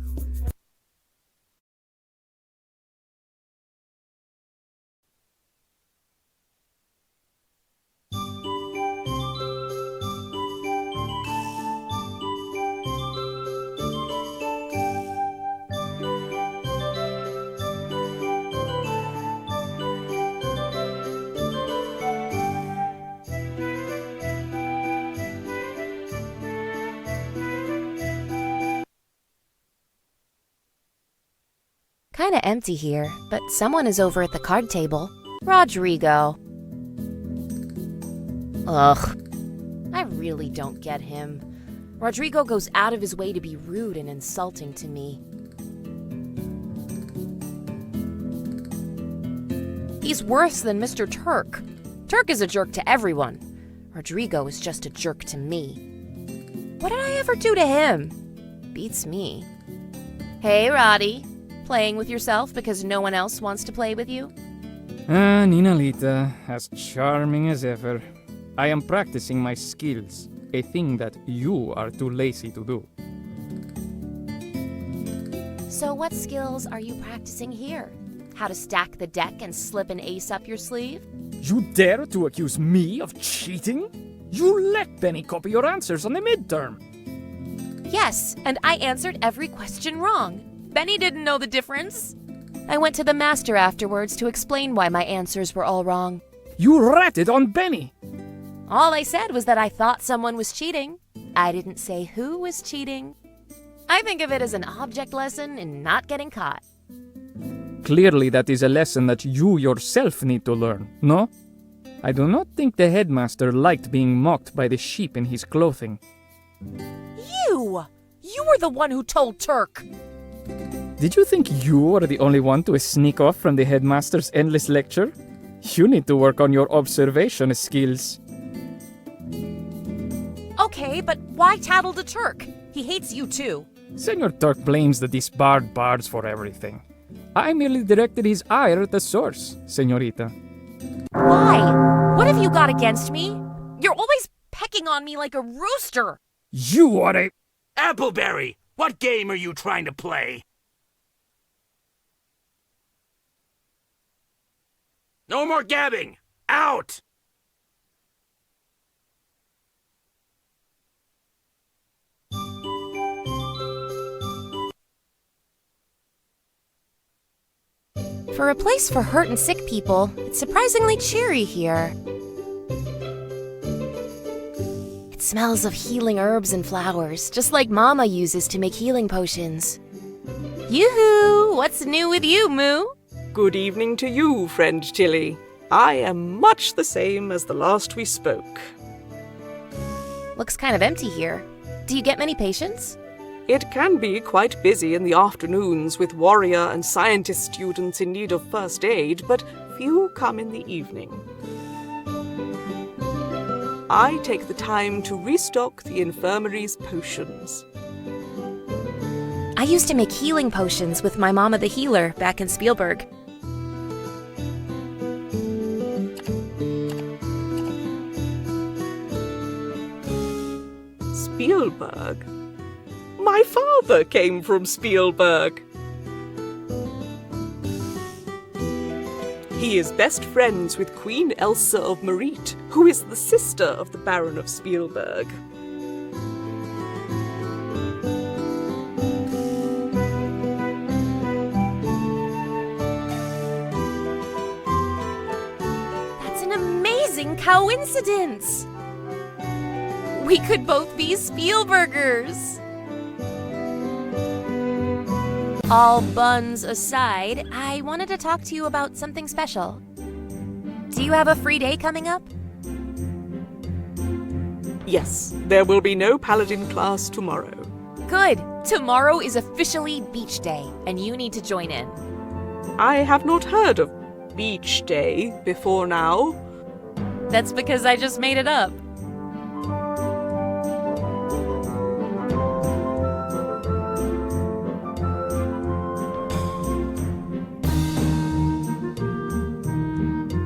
Speaker 1: Kinda empty here, but someone is over at the card table. Rodrigo. Ugh. I really don't get him. Rodrigo goes out of his way to be rude and insulting to me. He's worse than Mr. Turk. Turk is a jerk to everyone. Rodrigo is just a jerk to me. What did I ever do to him? Beats me. Hey, Roddy. Playing with yourself because no one else wants to play with you?
Speaker 9: Ninalita, as charming as ever. I am practicing my skills, a thing that you are too lazy to do.
Speaker 1: So what skills are you practicing here? How to stack the deck and slip an ace up your sleeve?
Speaker 9: You dare to accuse me of cheating? You let Benny copy your answers on the midterm.
Speaker 1: Yes, and I answered every question wrong. Benny didn't know the difference. I went to the master afterwards to explain why my answers were all wrong.
Speaker 9: You ratted on Benny.
Speaker 1: All I said was that I thought someone was cheating. I didn't say who was cheating. I think of it as an object lesson in not getting caught.
Speaker 9: Clearly that is a lesson that you yourself need to learn, no? I do not think the headmaster liked being mocked by the sheep in his clothing.
Speaker 1: You! You were the one who told Turk!
Speaker 9: Did you think you were the only one to sneak off from the headmaster's endless lecture? You need to work on your observation skills.
Speaker 1: Okay, but why tattle to Turk? He hates you too.
Speaker 9: Senor Turk blames the disbarred bards for everything. I merely directed his ire at the source, senorita.
Speaker 1: Why? What have you got against me? You're always pecking on me like a rooster.
Speaker 9: You are a...
Speaker 7: Appleberry, what game are you trying to play? No more gabbing! Out!
Speaker 1: For a place for hurt and sick people, it's surprisingly cheery here. It smells of healing herbs and flowers, just like Mama uses to make healing potions. Yoo-hoo! What's new with you, Moo?
Speaker 3: Good evening to you, friend Tilly. I am much the same as the last we spoke.
Speaker 1: Looks kind of empty here. Do you get many patients?
Speaker 3: It can be quite busy in the afternoons with warrior and scientist students in need of first aid, but few come in the evening. I take the time to restock the infirmary's potions.
Speaker 1: I used to make healing potions with my Mama the Healer back in Spielberg.
Speaker 3: Spielberg? My father came from Spielberg. He is best friends with Queen Elsa of Merite, who is the sister of the Baron of Spielberg.
Speaker 1: That's an amazing coincidence! We could both be Spielbergers! All buns aside, I wanted to talk to you about something special. Do you have a free day coming up?
Speaker 3: Yes, there will be no paladin class tomorrow.
Speaker 1: Good! Tomorrow is officially beach day, and you need to join in.
Speaker 3: I have not heard of Beach Day before now.
Speaker 1: That's because I just made it up.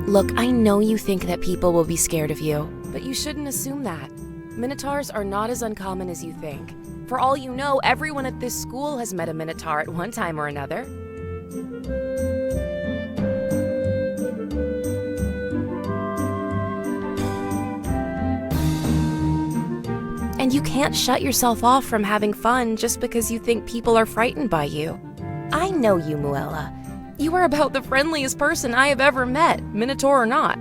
Speaker 1: Look, I know you think that people will be scared of you, but you shouldn't assume that. Minotaurs are not as uncommon as you think. For all you know, everyone at this school has met a Minotaur at one time or another. And you can't shut yourself off from having fun just because you think people are frightened by you. I know you, Muella. You are about the friendliest person I have ever met, Minotaur or not.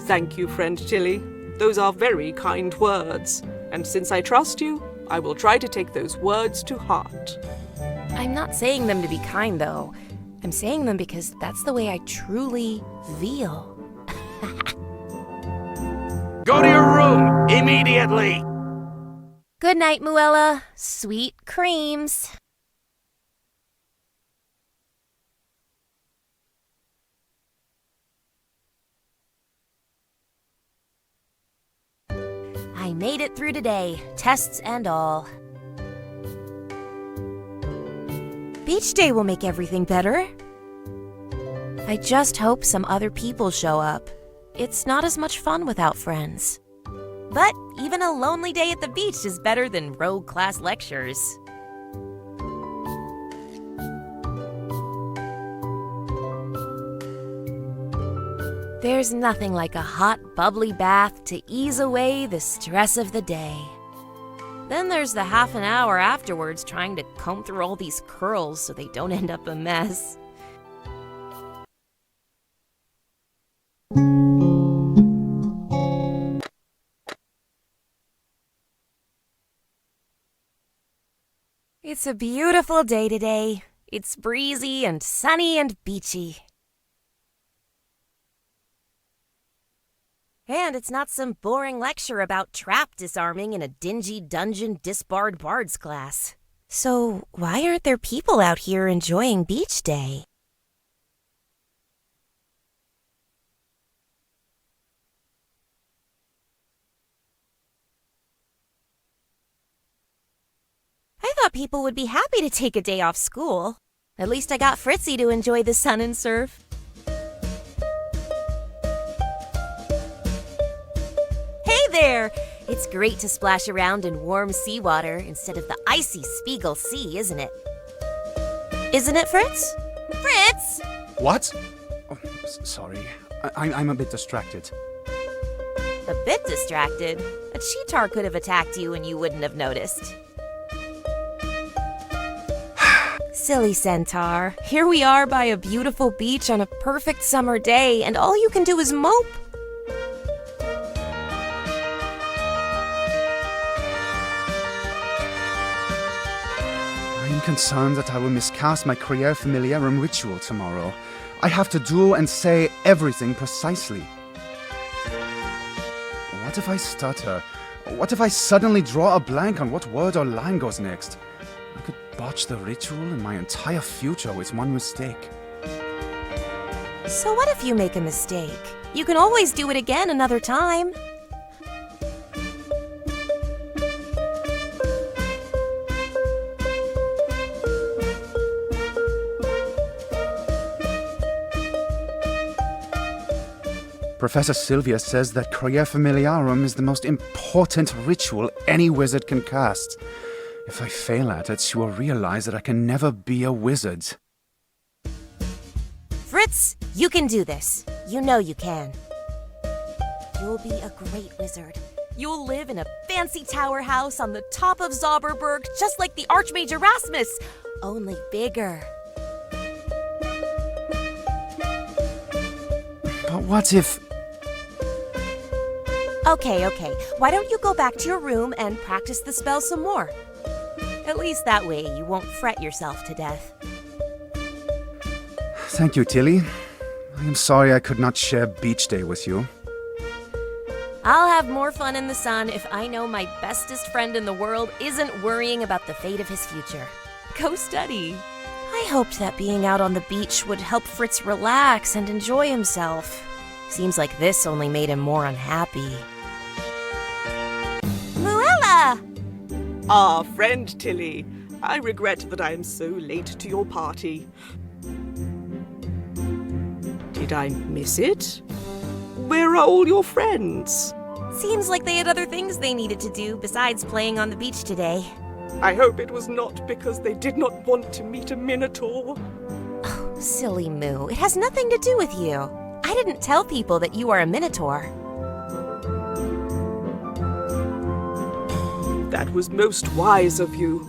Speaker 3: Thank you, friend Tilly. Those are very kind words. And since I trust you, I will try to take those words to heart.
Speaker 1: I'm not saying them to be kind, though. I'm saying them because that's the way I truly feel.
Speaker 7: Go to your room immediately!
Speaker 1: Good night, Muella. Sweet creams. I made it through today, tests and all. Beach day will make everything better. I just hope some other people show up. It's not as much fun without friends. But even a lonely day at the beach is better than rogue class lectures. There's nothing like a hot, bubbly bath to ease away the stress of the day. Then there's the half an hour afterwards trying to comb through all these curls so they don't end up a mess. It's a beautiful day today. It's breezy and sunny and beachy. And it's not some boring lecture about trap disarming in a dingy dungeon disbarred bards class. So why aren't there people out here enjoying beach day? I thought people would be happy to take a day off school. At least I got Fritzy to enjoy the sun and surf. Hey there! It's great to splash around in warm seawater instead of the icy Spiegel Sea, isn't it? Isn't it, Fritz? Fritz!
Speaker 4: What? Oh, sorry. I'm a bit distracted.
Speaker 1: A bit distracted? A cheetar could have attacked you and you wouldn't have noticed. Silly centaur. Here we are by a beautiful beach on a perfect summer day, and all you can do is mope.
Speaker 4: I'm concerned that I will miscast my Crier Familiarum ritual tomorrow. I have to do and say everything precisely. What if I stutter? What if I suddenly draw a blank on what word or line goes next? I could botch the ritual and my entire future with one mistake.
Speaker 1: So what if you make a mistake? You can always do it again another time.
Speaker 4: Professor Sylvia says that Crier Familiarum is the most important ritual any wizard can cast. If I fail at it, she will realize that I can never be a wizard.
Speaker 1: Fritz, you can do this. You know you can. You'll be a great wizard. You'll live in a fancy tower house on the top of Zauberberg, just like the Archmage Erasmus, only bigger.
Speaker 4: But what if...
Speaker 1: Okay. Why don't you go back to your room and practice the spell some more? At least that way you won't fret yourself to death.
Speaker 4: Thank you, Tilly. I am sorry I could not share beach day with you.
Speaker 1: I'll have more fun in the sun if I know my bestest friend in the world isn't worrying about the fate of his future. Go study. I hoped that being out on the beach would help Fritz relax and enjoy himself. Seems like this only made him more unhappy. Muella!
Speaker 3: Ah, friend Tilly. I regret that I am so late to your party. Did I miss it? Where are all your friends?
Speaker 1: Seems like they had other things they needed to do besides playing on the beach today.
Speaker 3: I hope it was not because they did not want to meet a minotaur.
Speaker 1: Oh, silly Moo. It has nothing to do with you. I didn't tell people that you are a minotaur.
Speaker 3: That was most wise of you.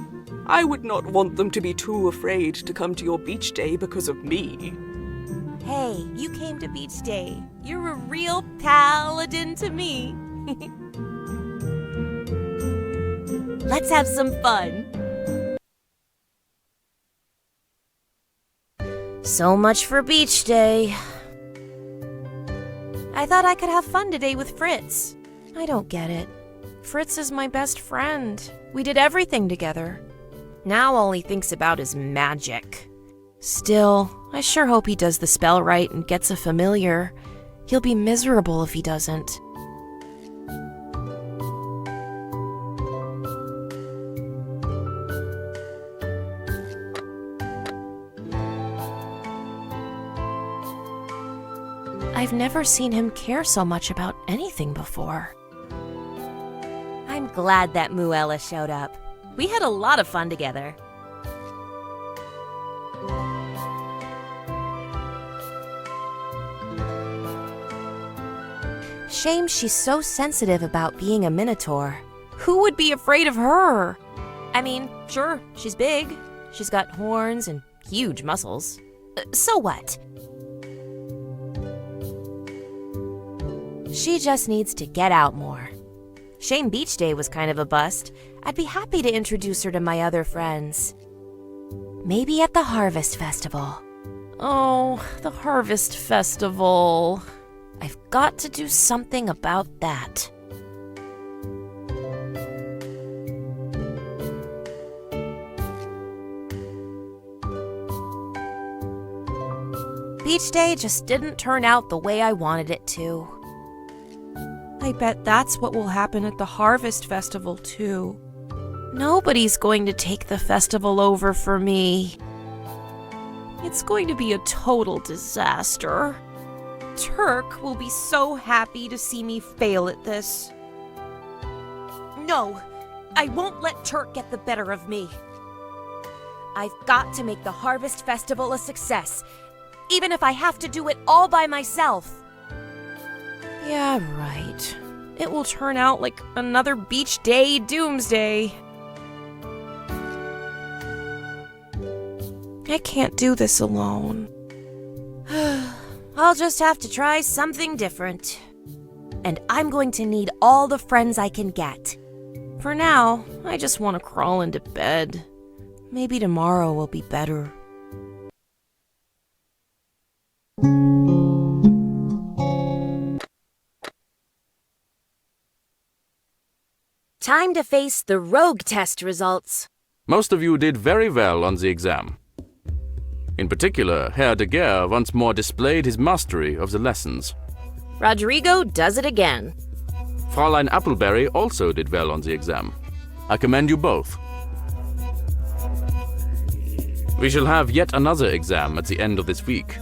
Speaker 3: I would not want them to be too afraid to come to your beach day because of me.
Speaker 1: Hey, you came to beach day. You're a real paladin to me. Let's have some fun. So much for beach day. I thought I could have fun today with Fritz. I don't get it. Fritz is my best friend. We did everything together. Now all he thinks about is magic. Still, I sure hope he does the spell right and gets a familiar. He'll be miserable if he doesn't. I've never seen him care so much about anything before. I'm glad that Muella showed up. We had a lot of fun together. Shame she's so sensitive about being a Minotaur. Who would be afraid of her? I mean, sure, she's big. She's got horns and huge muscles. So what? She just needs to get out more. Shame Beach Day was kind of a bust. I'd be happy to introduce her to my other friends. Maybe at the Harvest Festival. Oh, the Harvest Festival. I've got to do something about that. Beach Day just didn't turn out the way I wanted it to. I bet that's what will happen at the Harvest Festival, too. Nobody's going to take the festival over for me. It's going to be a total disaster. Turk will be so happy to see me fail at this. No, I won't let Turk get the better of me. I've got to make the Harvest Festival a success, even if I have to do it all by myself. Yeah, right. It will turn out like another Beach Day doomsday. I can't do this alone. I'll just have to try something different. And I'm going to need all the friends I can get. For now, I just want to crawl into bed. Maybe tomorrow will be better. Time to face the rogue test results.
Speaker 2: Most of you did very well on the exam. In particular, Herr de Geer once more displayed his mastery of the lessons.
Speaker 1: Rodrigo does it again.
Speaker 2: Fräulein Appleberry also did well on the exam. I commend you both. We shall have yet another exam at the end of this week.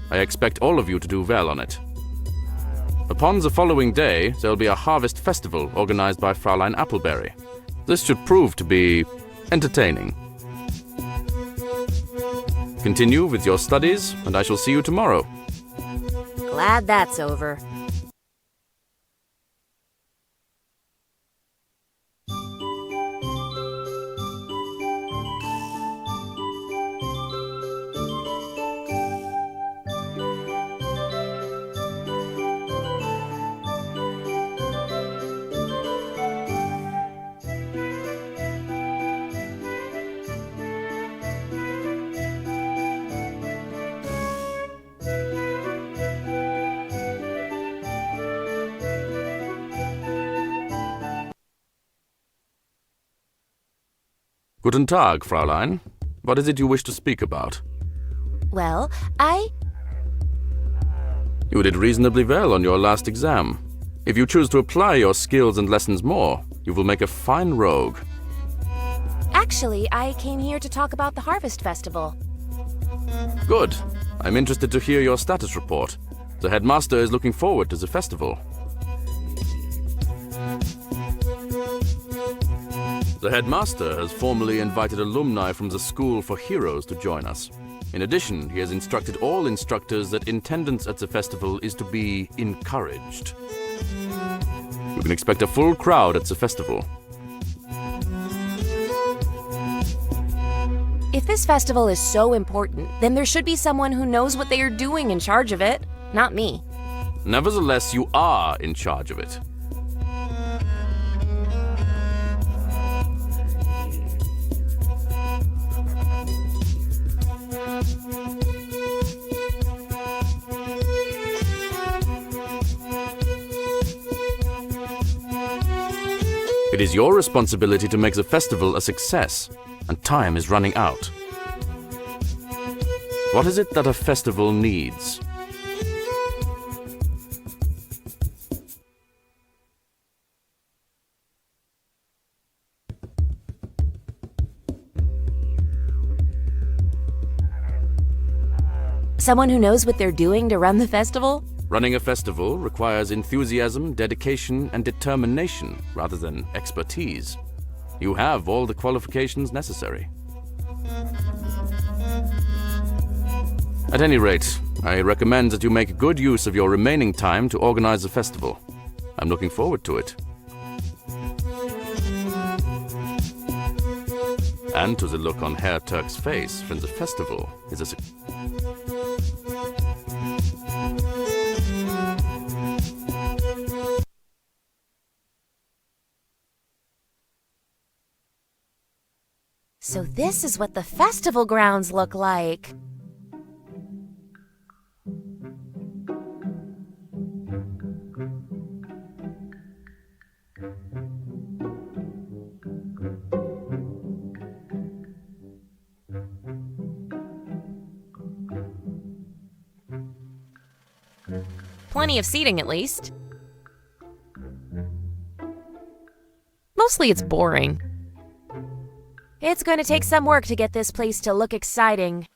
Speaker 2: I expect all of you to do well on it. Upon the following day, there will be a harvest festival organized by Fräulein Appleberry. This should prove to be entertaining. Continue with your studies, and I shall see you tomorrow.
Speaker 1: Glad that's over.
Speaker 2: Guten Tag, Fräulein. What is it you wish to speak about?
Speaker 1: Well,
Speaker 2: You did reasonably well on your last exam. If you choose to apply your skills and lessons more, you will make a fine rogue.
Speaker 1: Actually, I came here to talk about the Harvest Festival.
Speaker 2: Good. I'm interested to hear your status report. The Headmaster is looking forward to the festival. The Headmaster has formally invited alumni from the School for Heroes to join us. In addition, he has instructed all instructors that attendance at the festival is to be encouraged. You can expect a full crowd at the festival.
Speaker 1: If this festival is so important, then there should be someone who knows what they are doing in charge of it, not me.
Speaker 2: Nevertheless, you are in charge of it. It is your responsibility to make the festival a success, and time is running out. What is it that a festival needs?
Speaker 1: Someone who knows what they're doing to run the festival?
Speaker 2: Running a festival requires enthusiasm, dedication, and determination rather than expertise. You have all the qualifications necessary. At any rate, I recommend that you make good use of your remaining time to organize the festival. I'm looking forward to it. And to the look on Herr Turk's face when the festival is a
Speaker 1: So this is what the festival grounds look like. Plenty of seating, at least. Mostly it's boring. It's going to take some work to get this place to look exciting.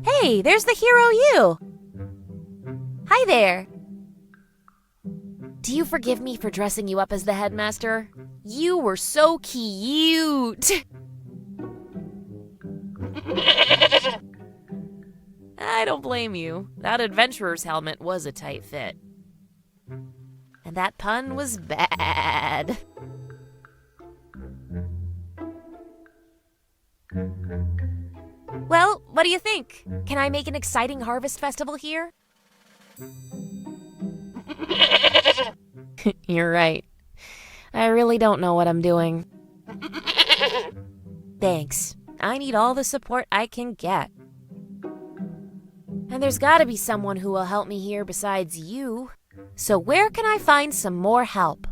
Speaker 1: Hey, there's the hero you! Hi there! Do you forgive me for dressing you up as the headmaster? You were so cute! I don't blame you. That adventurer's helmet was a tight fit. And that pun was bad. Well, what do you think? Can I make an exciting harvest festival here? You're right. I really don't know what I'm doing. Thanks. I need all the support I can get. And there's gotta be someone who will help me here besides you. So where can I find some more help?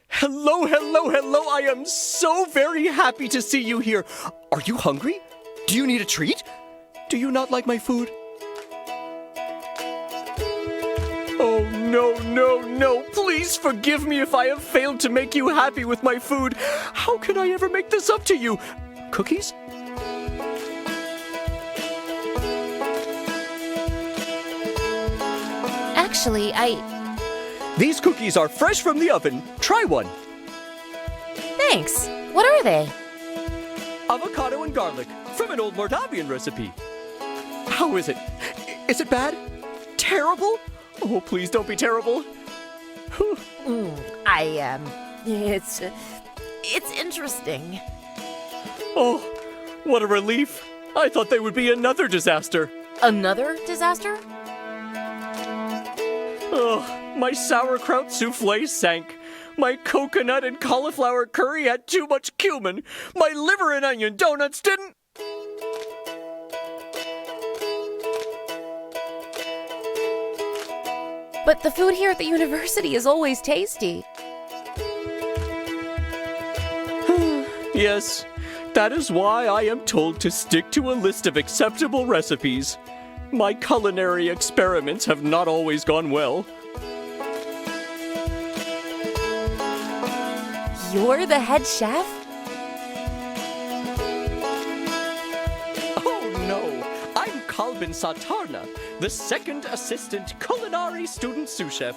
Speaker 10: Hello, hello, hello. I am so very happy to see you here. Are you hungry? Do you need a treat? Do you not like my food? Oh, no, no, no. Please forgive me if I have failed to make you happy with my food. How can I ever make this up to you? Cookies?
Speaker 1: Actually,
Speaker 10: These cookies are fresh from the oven. Try one.
Speaker 1: Thanks. What are they?
Speaker 10: Avocado and garlic from an old Mordavian recipe. How is it? Is it bad? Terrible? Oh, please don't be terrible.
Speaker 1: It's interesting.
Speaker 10: Oh, what a relief. I thought they would be another disaster.
Speaker 1: Another disaster?
Speaker 10: Oh, my sauerkraut souffle sank. My coconut and cauliflower curry had too much cumin. My liver and onion donuts didn't.
Speaker 1: But the food here at the university is always tasty.
Speaker 10: Yes, that is why I am told to stick to a list of acceptable recipes. My culinary experiments have not always gone well.
Speaker 1: You're the head chef?
Speaker 10: Oh no, I'm Kalbin Satarna, the second assistant culinary student sous chef.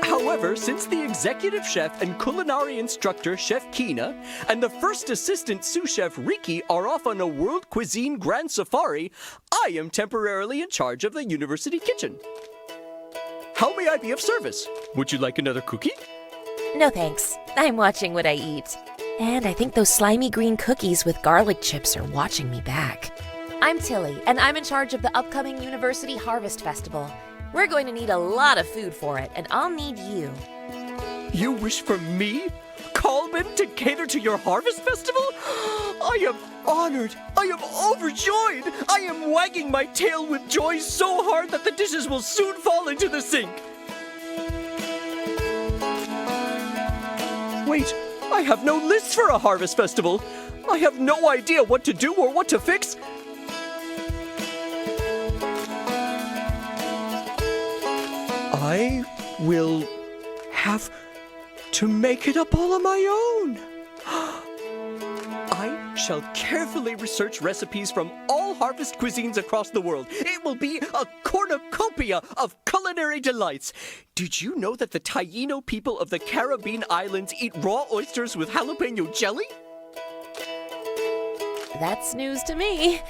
Speaker 10: However, since the executive chef and culinary instructor, Chef Kina, and the first assistant sous chef, Riki, are off on a world cuisine grand safari, I am temporarily in charge of the university kitchen. How may I be of service? Would you like another cookie?
Speaker 1: No thanks. I'm watching what I eat. And I think those slimy green cookies with garlic chips are watching me back. I'm Tilly, and I'm in charge of the upcoming University Harvest Festival. We're going to need a lot of food for it, and I'll need you.
Speaker 10: You wish for me, Kalbin, to cater to your harvest festival? I am honored. I am overjoyed. I am wagging my tail with joy so hard that the dishes will soon fall into the sink. Wait, I have no list for a harvest festival. I have no idea what to do or what to fix. I will have to make it up all on my own. I shall carefully research recipes from all harvest cuisines across the world. It will be a cornucopia of culinary delights. Did you know that the Taino people of the Caribbean Islands eat raw oysters with jalapeno jelly?
Speaker 1: That's news to me.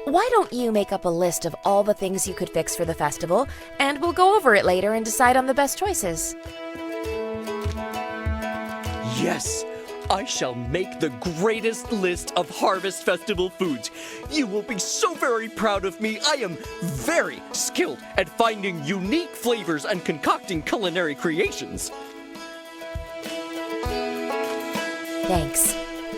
Speaker 1: Why don't you make up a list of all the things you could fix for the festival, and we'll go over it later and decide on the best choices.
Speaker 10: Yes, I shall make the greatest list of Harvest Festival foods. You will be so very proud of me. I am very skilled at finding unique flavors and concocting culinary creations.
Speaker 1: Thanks.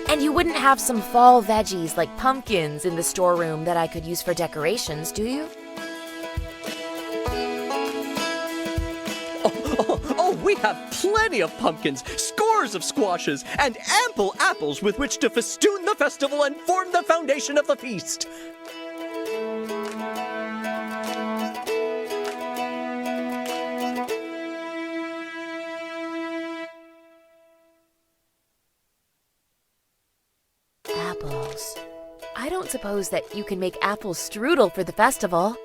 Speaker 1: And you wouldn't have some fall veggies like pumpkins in the storeroom that I could use for decorations, do you?
Speaker 10: Oh, we have plenty of pumpkins, scores of squashes, and ample apples with which to festoon the festival and form the foundation of the feast.
Speaker 1: Apples. I don't suppose that you can make apple strudel for the festival.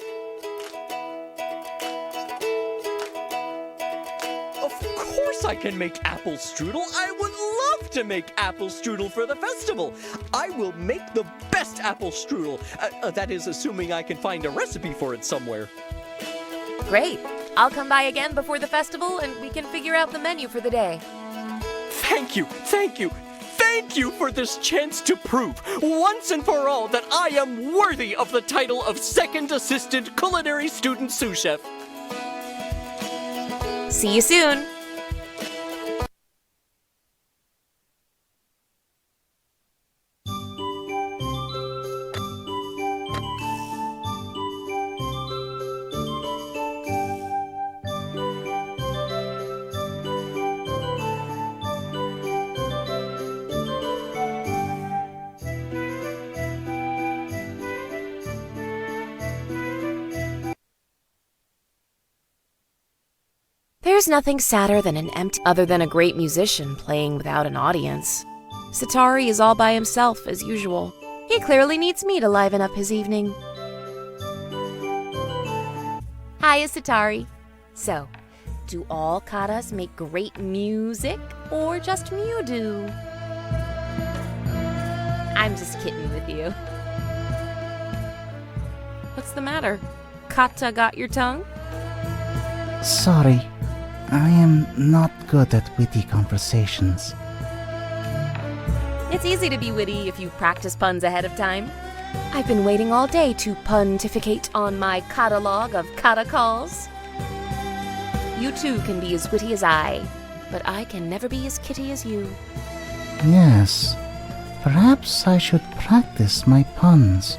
Speaker 10: Of course I can make apple strudel. I would love to make apple strudel for the festival. I will make the best apple strudel. That is, assuming I can find a recipe for it somewhere.
Speaker 1: Great. I'll come by again before the festival and we can figure out the menu for the day.
Speaker 10: Thank you, thank you, thank you for this chance to prove, once and for all, that I am worthy of the title of Second Assistant Culinary Student Sous Chef.
Speaker 1: See you soon. There's nothing sadder than an empty, other than a great musician playing without an audience. Satari is all by himself, as usual. He clearly needs me to liven up his evening. Hiya, Satari. So, do all katas make great music, or just Mew do? I'm just kidding with you. What's the matter? Kata got your tongue?
Speaker 5: Sorry, I am not good at witty conversations.
Speaker 1: It's easy to be witty if you practice puns ahead of time. I've been waiting all day to pontificate on my catalog of kata calls. You too can be as witty as I, but I can never be as kitty as you.
Speaker 5: Yes, perhaps I should practice my puns.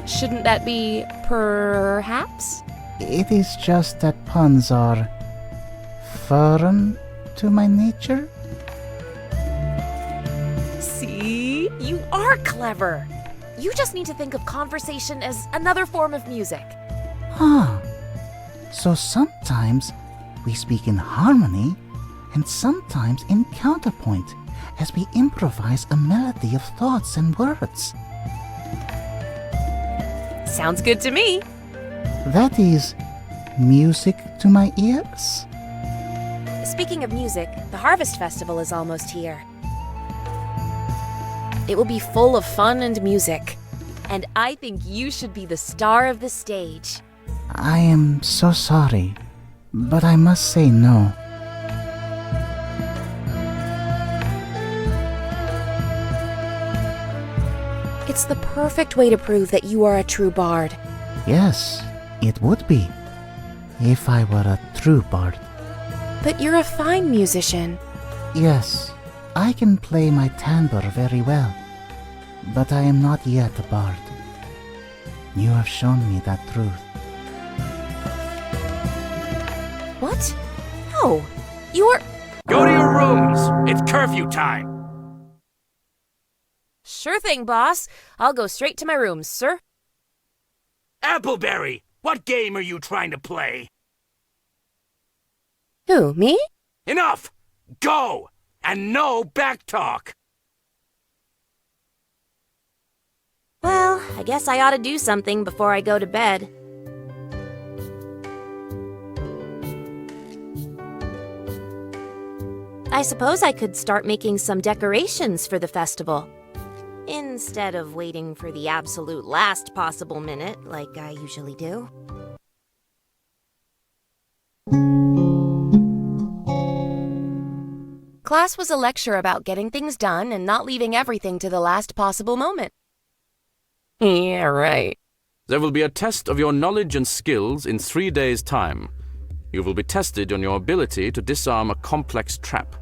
Speaker 1: Shouldn't that be perhaps?
Speaker 5: It is just that puns are foreign to my nature.
Speaker 1: See? You are clever. You just need to think of conversation as another form of music.
Speaker 5: Ah, so sometimes we speak in harmony and sometimes in counterpoint as we improvise a melody of thoughts and words.
Speaker 1: Sounds good to me.
Speaker 5: That is music to my ears.
Speaker 1: Speaking of music, the Harvest Festival is almost here. It will be full of fun and music, and I think you should be the star of the stage.
Speaker 5: I am so sorry, but I must say no.
Speaker 1: It's the perfect way to prove that you are a true bard.
Speaker 5: Yes, it would be, if I were a true bard.
Speaker 1: But you're a fine musician.
Speaker 5: Yes, I can play my tambour very well, but I am not yet a bard. You have shown me that truth.
Speaker 1: What? What? No, you're...
Speaker 7: Go to your rooms. It's curfew time.
Speaker 1: Sure thing, boss. I'll go straight to my rooms, sir.
Speaker 7: Appleberry, what game are you trying to play?
Speaker 1: Who, me?
Speaker 7: Enough! Go! And no backtalk!
Speaker 1: Well, I guess I ought to do something before I go to bed. I suppose I could start making some decorations for the festival. Instead of waiting for the absolute last possible minute, like I usually do. Class was a lecture about getting things done and not leaving everything to the last possible moment. Yeah, right.
Speaker 2: There will be a test of your knowledge and skills in 3 days' time. You will be tested on your ability to disarm a complex trap.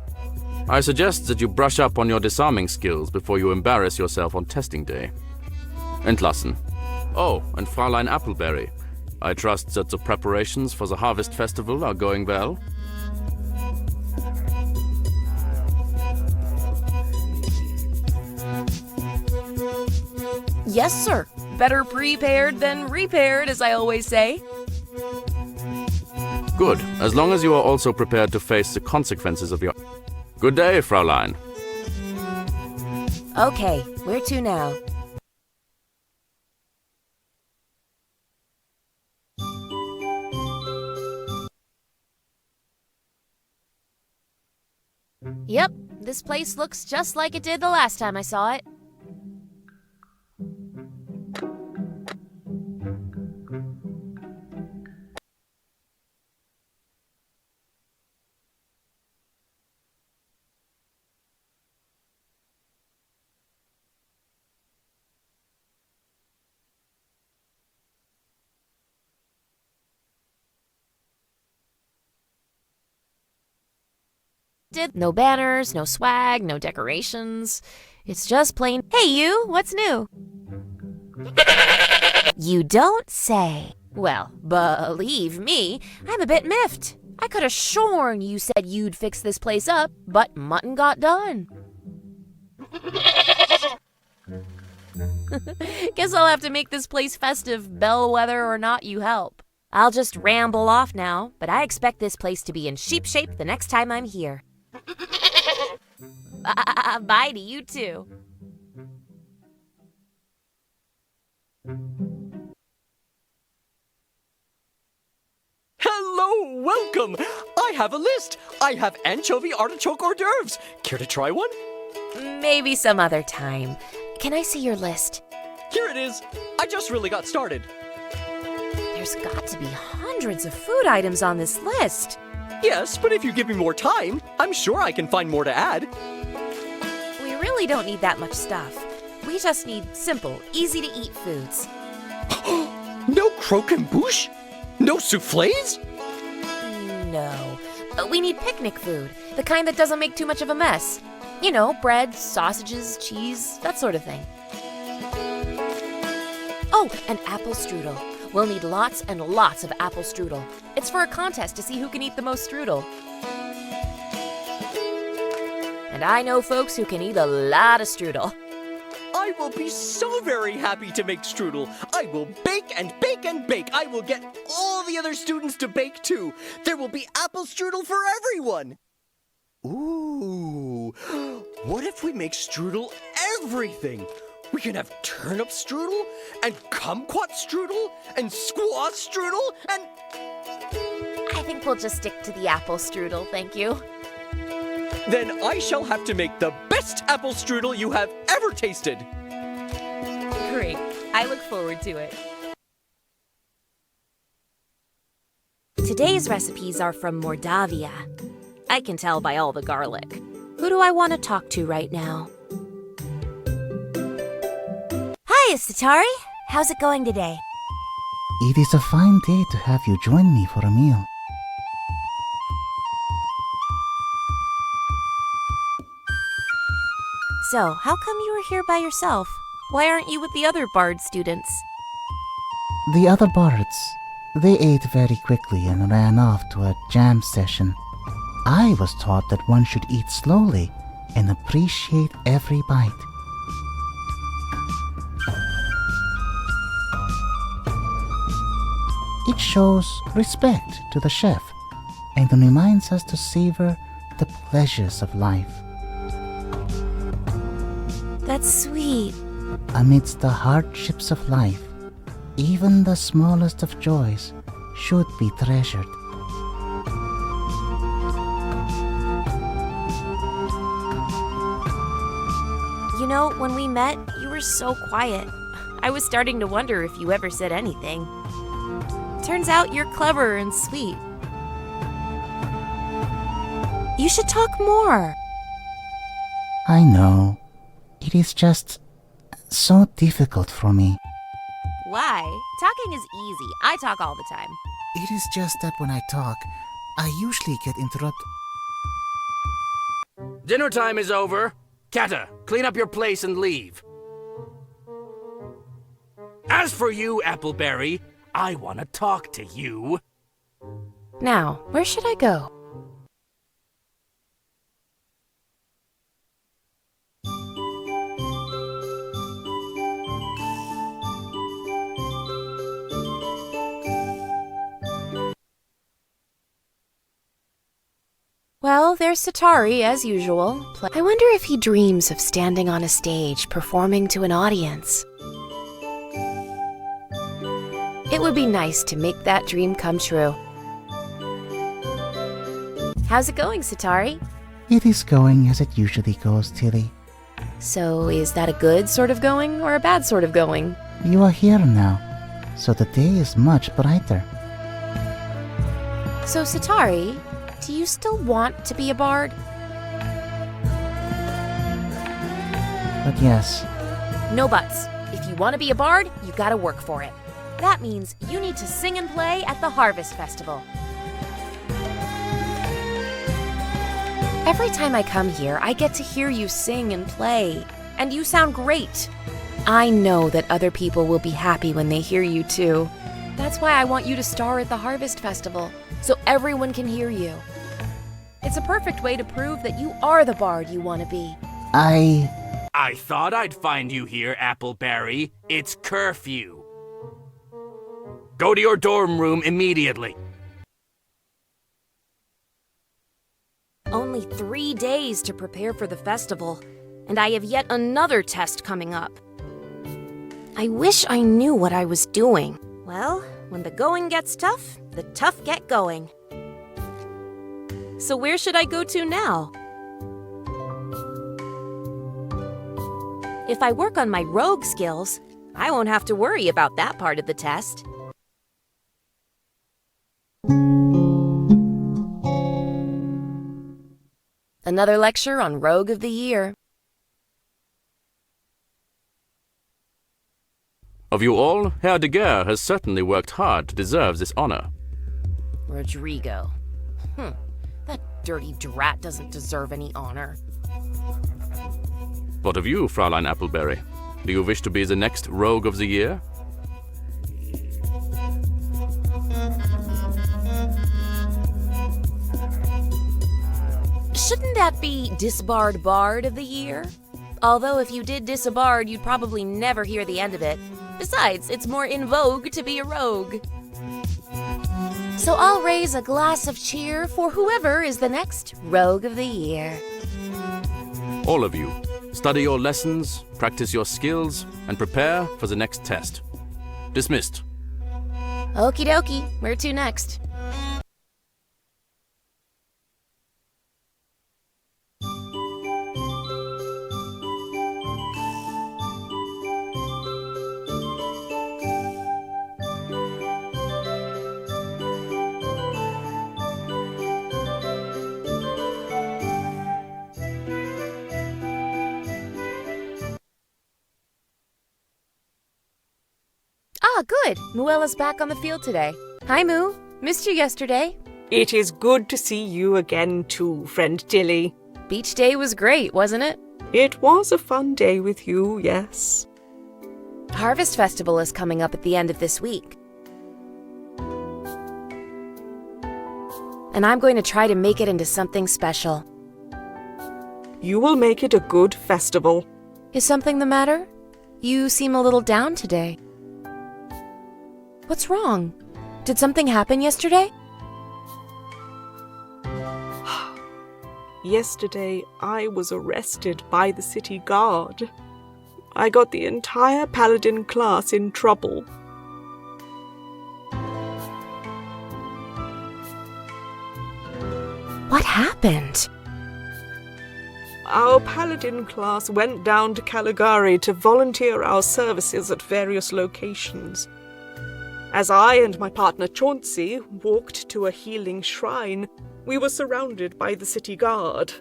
Speaker 2: I suggest that you brush up on your disarming skills before you embarrass yourself on testing day. Entlassen. Oh, and Fräulein Appleberry. I trust that the preparations for the Harvest Festival are going well?
Speaker 1: Yes, sir. Better prepared than repaired, as I always say.
Speaker 2: Good, as long as you are also prepared to face the consequences of your... Good day, Fräulein.
Speaker 1: Okay, where to now? Yep, this place looks just like it did the last time I saw it. No banners, no swag, no decorations. It's just plain, hey you, what's new? You don't say. Well, believe me, I'm a bit miffed. I could have sworn you said you'd fix this place up, but mutton got done. Guess I'll have to make this place festive, bellwether or not you help. I'll just ramble off now, but I expect this place to be in sheep shape the next time I'm here. Bye to you too.
Speaker 10: Hello, welcome! I have a list. I have anchovy artichoke hors d'oeuvres. Care to try one?
Speaker 1: Maybe some other time. Can I see your list?
Speaker 10: Here it is. I just really got started.
Speaker 1: There's got to be hundreds of food items on this list.
Speaker 10: Yes, but if you give me more time, I'm sure I can find more to add.
Speaker 1: We really don't need that much stuff. We just need simple, easy-to-eat foods.
Speaker 10: No croquembouche? No soufflés?
Speaker 1: No. We need picnic food, the kind that doesn't make too much of a mess. You know, bread, sausages, cheese, that sort of thing. Oh, and apple strudel. We'll need lots and lots of apple strudel. It's for a contest to see who can eat the most strudel. And I know folks who can eat a lot of strudel.
Speaker 10: I will be so very happy to make strudel. I will bake and bake and bake. I will get all the other students to bake too. There will be apple strudel for everyone. Ooh, what if we make strudel everything? We can have turnip strudel, and kumquat strudel, and squash strudel, and...
Speaker 1: I think we'll just stick to the apple strudel, thank you.
Speaker 10: Then I shall have to make the best apple strudel you have ever tasted.
Speaker 1: Great. I look forward to it. Today's recipes are from Mordavia. I can tell by all the garlic. Who do I want to talk to right now? Hi, Satari. How's it going today?
Speaker 5: It is a fine day to have you join me for a meal.
Speaker 1: So, how come you were here by yourself? Why aren't you with the other Bard students?
Speaker 5: The other bards, They ate very quickly and ran off to a jam session. I was taught that one should eat slowly and appreciate every bite. It shows respect to the chef and reminds us to savor the pleasures of life.
Speaker 1: That's sweet.
Speaker 5: Amidst the hardships of life, even the smallest of joys should be treasured.
Speaker 1: You know, when we met, you were so quiet. I was starting to wonder if you ever said anything. Turns out you're clever and sweet. You should talk more.
Speaker 5: I know. It is just so difficult for me.
Speaker 1: Why? Talking is easy. I talk all the time.
Speaker 5: It is just that when I talk, I usually get interrupted.
Speaker 7: Dinner time is over. Kata, clean up your place and leave. As for you, Appleberry, I want to talk to you.
Speaker 1: Now, where should I go? Well, there's Satari, as usual. I wonder if he dreams of standing on a stage performing to an audience. It would be nice to make that dream come true. How's it going, Satari?
Speaker 5: It is going as it usually goes, Tilly.
Speaker 1: So, is that a good sort of going or a bad sort of going?
Speaker 5: You are here now, so the day is much brighter.
Speaker 1: So, Satari, do you still want to be a bard?
Speaker 5: But yes,
Speaker 1: No buts. If you want to be a bard, you gotta work for it. That means you need to sing and play at the Harvest Festival. Every time I come here, I get to hear you sing and play, and you sound great. I know that other people will be happy when they hear you too. That's why I want you to star at the Harvest Festival, so everyone can hear you. It's a perfect way to prove that you are the bard you want to be.
Speaker 7: I thought I'd find you here, Appleberry. It's curfew. Go to your dorm room immediately.
Speaker 1: Only 3 days to prepare for the festival, and I have yet another test coming up. I wish I knew what I was doing. Well, when the going gets tough, the tough get going. So where should I go to now? If I work on my rogue skills, I won't have to worry about that part of the test. Another lecture on Rogue of the Year.
Speaker 2: Of you all, Herr de Guerre has certainly worked hard to deserve this honor.
Speaker 1: Rodrigo. That dirty drat doesn't deserve any honor.
Speaker 2: What of you, Fräulein Appleberry? Do you wish to be the next Rogue of the Year?
Speaker 1: Shouldn't that be disbarred bard of the year? Although if you did disbarred, you'd probably never hear the end of it. Besides, it's more in vogue to be a rogue. So I'll raise a glass of cheer for whoever is the next Rogue of the Year.
Speaker 2: All of you, study your lessons, practice your skills, and prepare for the next test. Dismissed.
Speaker 1: Okie dokie, where to next? Ah, good. Muella's back on the field today. Hi, Moo. Missed you yesterday.
Speaker 3: It is good to see you again too, friend Tilly.
Speaker 1: Beach day was great, wasn't it?
Speaker 3: It was a fun day with you, yes.
Speaker 1: Harvest Festival is coming up at the end of this week. and I'm going to try to make it into something special.
Speaker 3: You will make it a good festival.
Speaker 1: Is something the matter? You seem a little down today. What's wrong? Did something happen yesterday?
Speaker 3: Yesterday, I was arrested by the city guard. I got the entire paladin class in trouble.
Speaker 1: What happened?
Speaker 3: Our paladin class went down to Caligari to volunteer our services at various locations. As I and my partner Chauncey walked to a healing shrine, we were surrounded by the city guard.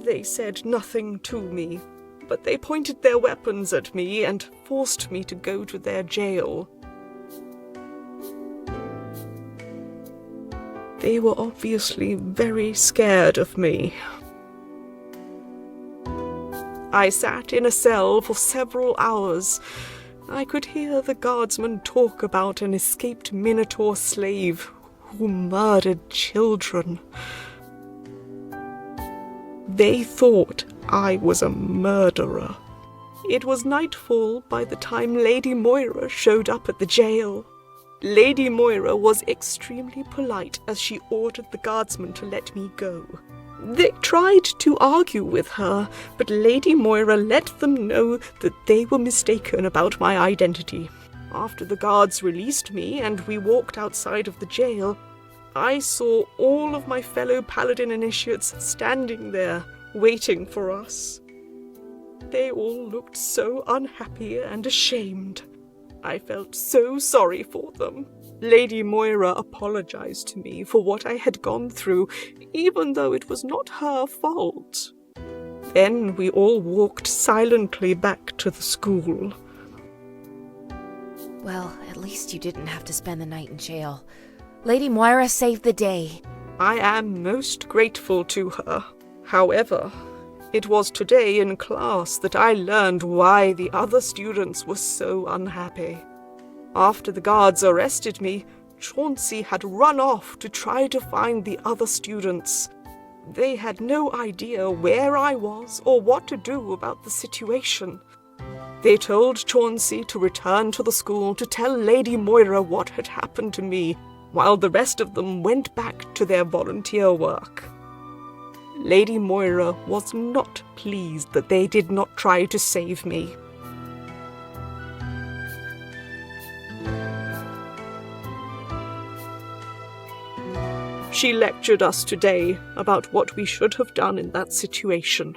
Speaker 3: They said nothing to me, but they pointed their weapons at me and forced me to go to their jail. They were obviously very scared of me. I sat in a cell for several hours. I could hear the guardsmen talk about an escaped Minotaur slave who murdered children. They thought I was a murderer. It was nightfall by the time Lady Moira showed up at the jail. Lady Moira was extremely polite as she ordered the guardsmen to let me go. They tried to argue with her, but Lady Moira let them know that they were mistaken about my identity. After the guards released me and we walked outside of the jail, I saw all of my fellow paladin initiates standing there, waiting for us. They all looked so unhappy and ashamed. I felt so sorry for them. Lady Moira apologized to me for what I had gone through, even though it was not her fault. Then we all walked silently back to the school.
Speaker 1: Well, at least you didn't have to spend the night in jail. Lady Moira saved the day.
Speaker 3: I am most grateful to her. However, it was today in class that I learned why the other students were so unhappy. After the guards arrested me, Chauncey had run off to try to find the other students. They had no idea where I was or what to do about the situation. They told Chauncey to return to the school to tell Lady Moira what had happened to me, while the rest of them went back to their volunteer work. Lady Moira was not pleased that they did not try to save me. She lectured us today about what we should have done in that situation.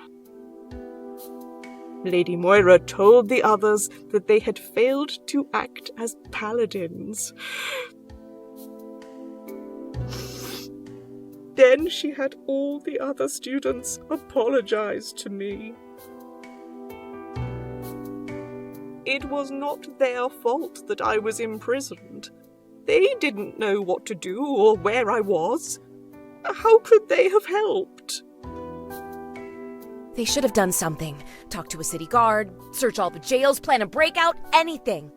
Speaker 3: Lady Moira told the others that they had failed to act as paladins. Then she had all the other students apologize to me. It was not their fault that I was imprisoned. They didn't know what to do or where I was. How could they have helped?
Speaker 1: They should have done something. Talk to a city guard, search all the jails, plan a breakout, anything.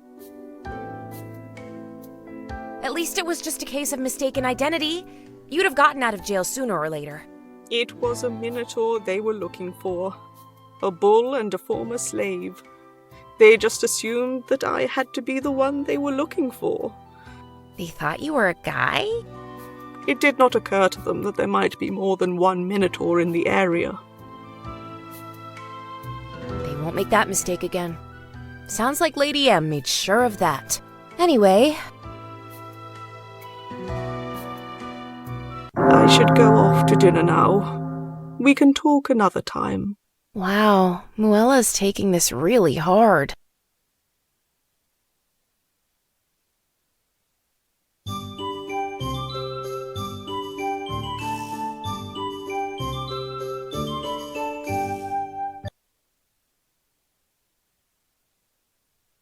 Speaker 1: At least it was just a case of mistaken identity. You'd have gotten out of jail sooner or later.
Speaker 3: It was a Minotaur they were looking for. A bull and a former slave. They just assumed that I had to be the one they were looking for.
Speaker 1: They thought you were a guy?
Speaker 3: It did not occur to them that there might be more than one Minotaur in the area.
Speaker 1: They won't make that mistake again. Sounds like Lady M made sure of that. Anyway,
Speaker 3: I should go off to dinner now. We can talk another time.
Speaker 1: wow, Muella's taking this really hard.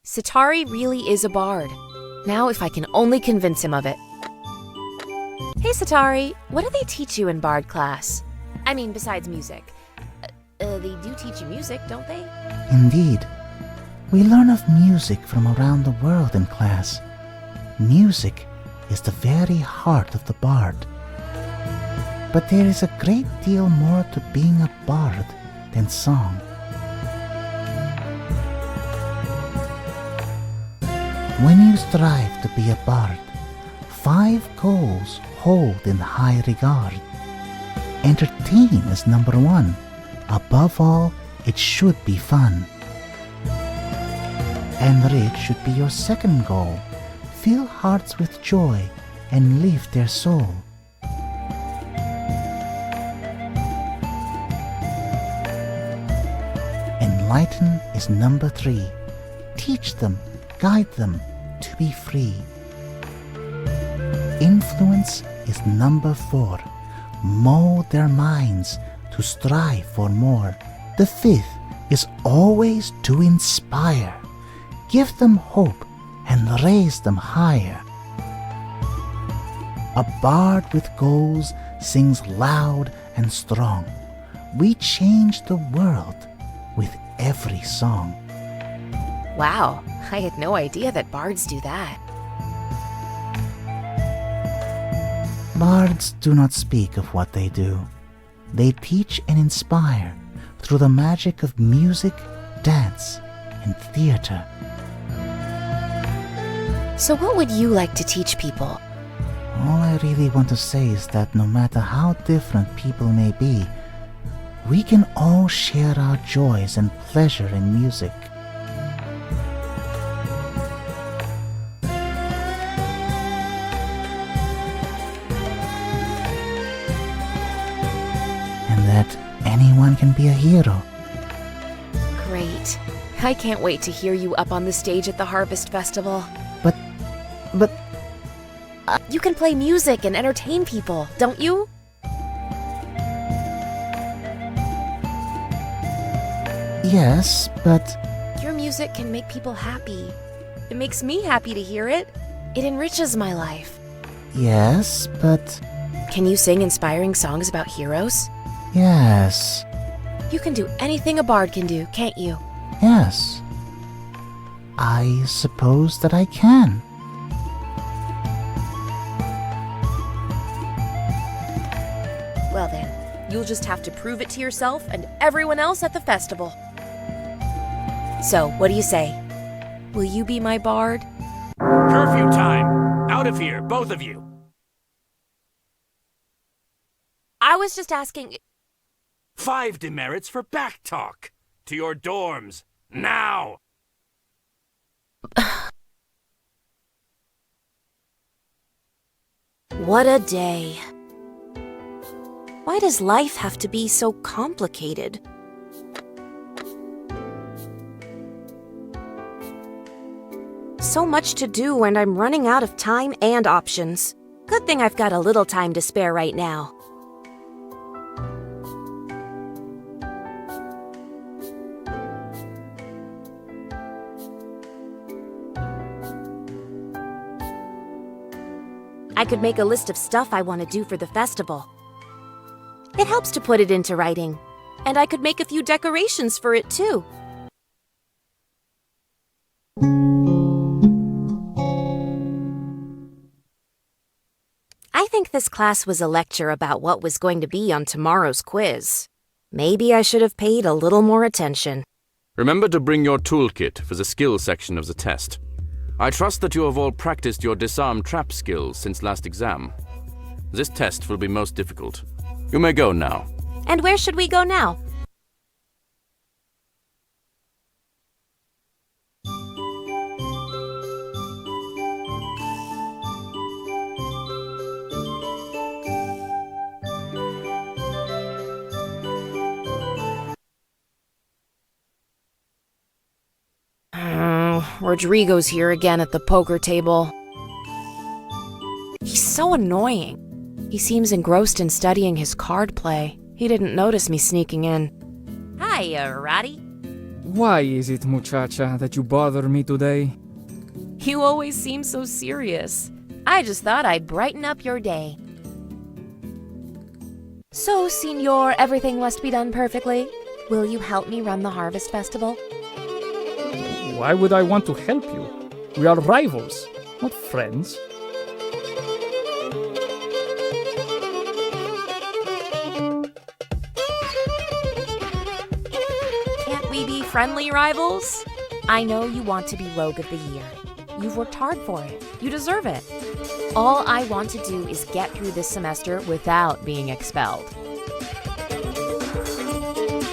Speaker 1: Sitari really is a bard. Now if I can only convince him of it. Hey Sitari, what do they teach you in bard class? I mean, besides music. They do teach you music, don't they?
Speaker 5: Indeed. We learn of music from around the world in class. Music is the very heart of the bard. But there is a great deal more to being a bard than song. When you strive to be a bard, 5 goals hold in high regard. Entertain is number 1. Above all, it should be fun. Enrich should be your second goal. Fill hearts with joy and lift their soul. Enlighten is number 3. Teach them, guide them to be free. Influence is number 4. Mold their minds to strive for more. The 5th is always to inspire. Give them hope and raise them higher. A bard with goals sings loud and strong. We change the world with every song.
Speaker 1: Wow, I had no idea that bards do that.
Speaker 5: Bards do not speak of what they do. They teach and inspire through the magic of music, dance, and theater.
Speaker 1: So what would you like to teach people?
Speaker 5: All I really want to say is that no matter how different people may be, we can all share our joys and pleasure in music. And that anyone can be a hero.
Speaker 1: Great. I can't wait to hear you up on the stage at the Harvest Festival.
Speaker 5: But
Speaker 1: You can play music and entertain people, don't you?
Speaker 5: yes, but
Speaker 1: Your music can make people happy. It makes me happy to hear it. It enriches my life.
Speaker 5: yes, but
Speaker 1: Can you sing inspiring songs about heroes?
Speaker 5: yes,
Speaker 1: You can do anything a bard can do, can't you?
Speaker 5: yes. I suppose that I can.
Speaker 1: Well then, you'll just have to prove it to yourself and everyone else at the festival. So, what do you say? Will you be my bard?
Speaker 7: Curfew time! Out of here, both of you!
Speaker 1: I was just asking.
Speaker 7: 5 demerits for backtalk! To your dorms, now!
Speaker 1: What a day. Why does life have to be so complicated? So much to do and I'm running out of time and options. Good thing I've got a little time to spare right now. I could make a list of stuff I want to do for the festival. It helps to put it into writing. And I could make a few decorations for it too. I think this class was a lecture about what was going to be on tomorrow's quiz. Maybe I should have paid a little more attention.
Speaker 2: Remember to bring your toolkit for the skill section of the test. I trust that you have all practiced your disarm trap skills since last exam. This test will be most difficult. You may go now.
Speaker 1: And where should we go now? Rodrigo's here again at the poker table. He's so annoying. He seems engrossed in studying his card play. He didn't notice me sneaking in. Hi, Roddy.
Speaker 9: Why is it, muchacha, that you bother me today?
Speaker 1: You always seem so serious. I just thought I'd brighten up your day. So, Senor, everything must be done perfectly. Will you help me run the Harvest Festival?
Speaker 9: Why would I want to help you? We are rivals, not friends.
Speaker 1: Can't we be friendly rivals? I know you want to be Rogue of the Year. You've worked hard for it. You deserve it. All I want to do is get through this semester without being expelled.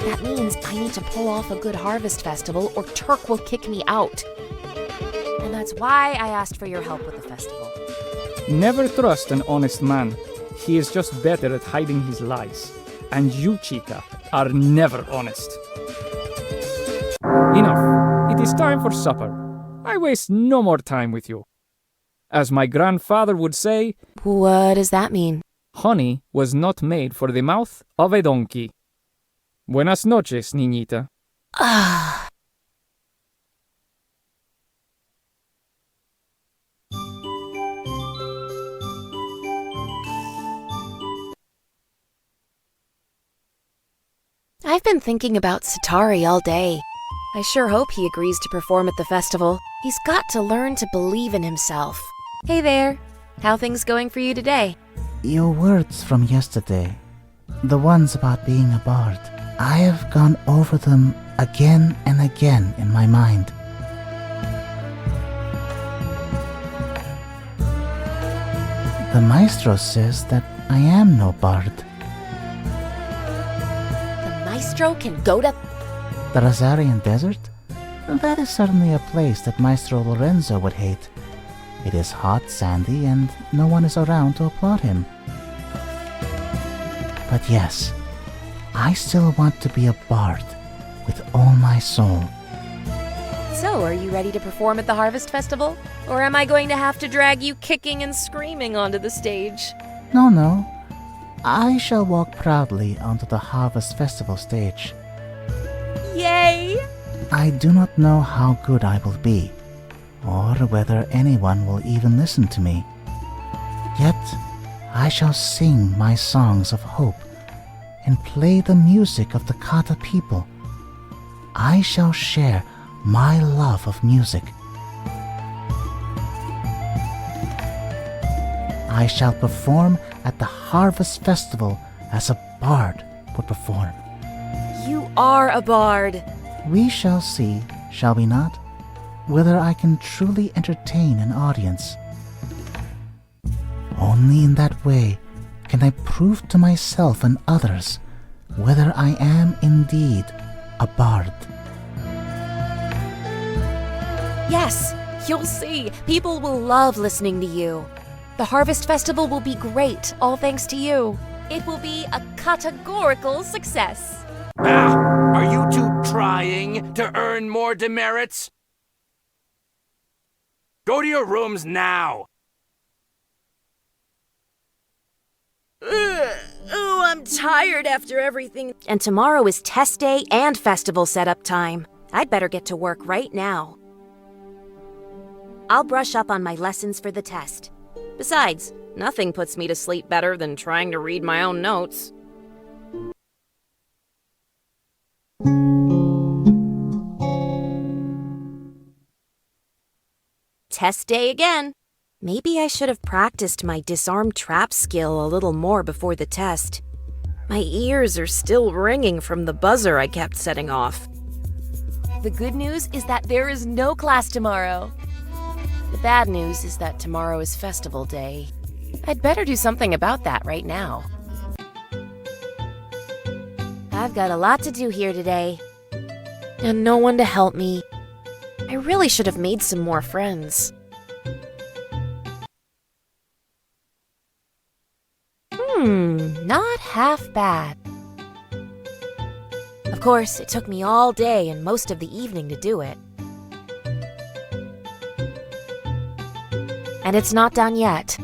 Speaker 1: That means I need to pull off a good harvest festival or Turk will kick me out. And that's why I asked for your help with the festival.
Speaker 9: Never trust an honest man. He is just better at hiding his lies. And you, Chica, are never honest. Enough. It is time for supper. I waste no more time with you. As my grandfather would say,
Speaker 1: What does that mean?
Speaker 9: honey was not made for the mouth of a donkey. Buenas noches, niñita.
Speaker 1: Ah. I've been thinking about Satari all day. I sure hope he agrees to perform at the festival. He's got to learn to believe in himself. Hey there. How things going for you today?
Speaker 5: Your words from yesterday, the ones about being a bard, I have gone over them again and again in my mind. The maestro says that I am no bard.
Speaker 1: The maestro can go to...
Speaker 5: The Rosarian Desert? That is certainly a place that Maestro Lorenzo would hate. It is hot, sandy, and no one is around to applaud him. But yes, I still want to be a bard with all my soul.
Speaker 1: So, are you ready to perform at the Harvest Festival? Or am I going to have to drag you kicking and screaming onto the stage?
Speaker 5: No. I shall walk proudly onto the Harvest Festival stage.
Speaker 1: Yay!
Speaker 5: I do not know how good I will be, or whether anyone will even listen to me. Yet, I shall sing my songs of hope and play the music of the Kata people. I shall share my love of music. I shall perform at the Harvest Festival as a bard would perform.
Speaker 1: You are a bard.
Speaker 5: We shall see, shall we not, whether I can truly entertain an audience. Only in that way can I prove to myself and others whether I am indeed a bard.
Speaker 1: Yes, you'll see. People will love listening to you. The Harvest Festival will be great, all thanks to you. It will be a categorical success.
Speaker 7: Are you two trying to earn more demerits? Go to your rooms now!
Speaker 1: Oh, I'm tired after everything. And tomorrow is test day and festival setup time. I'd better get to work right now. I'll brush up on my lessons for the test. Besides, nothing puts me to sleep better than trying to read my own notes. Test day again. Maybe I should have practiced my disarm trap skill a little more before the test. My ears are still ringing from the buzzer I kept setting off. The good news is that there is no class tomorrow. The bad news is that tomorrow is festival day. I'd better do something about that right now. I've got a lot to do here today, and no one to help me. I really should have made some more friends. Not half bad. Of course, it took me all day and most of the evening to do it. And it's not done yet.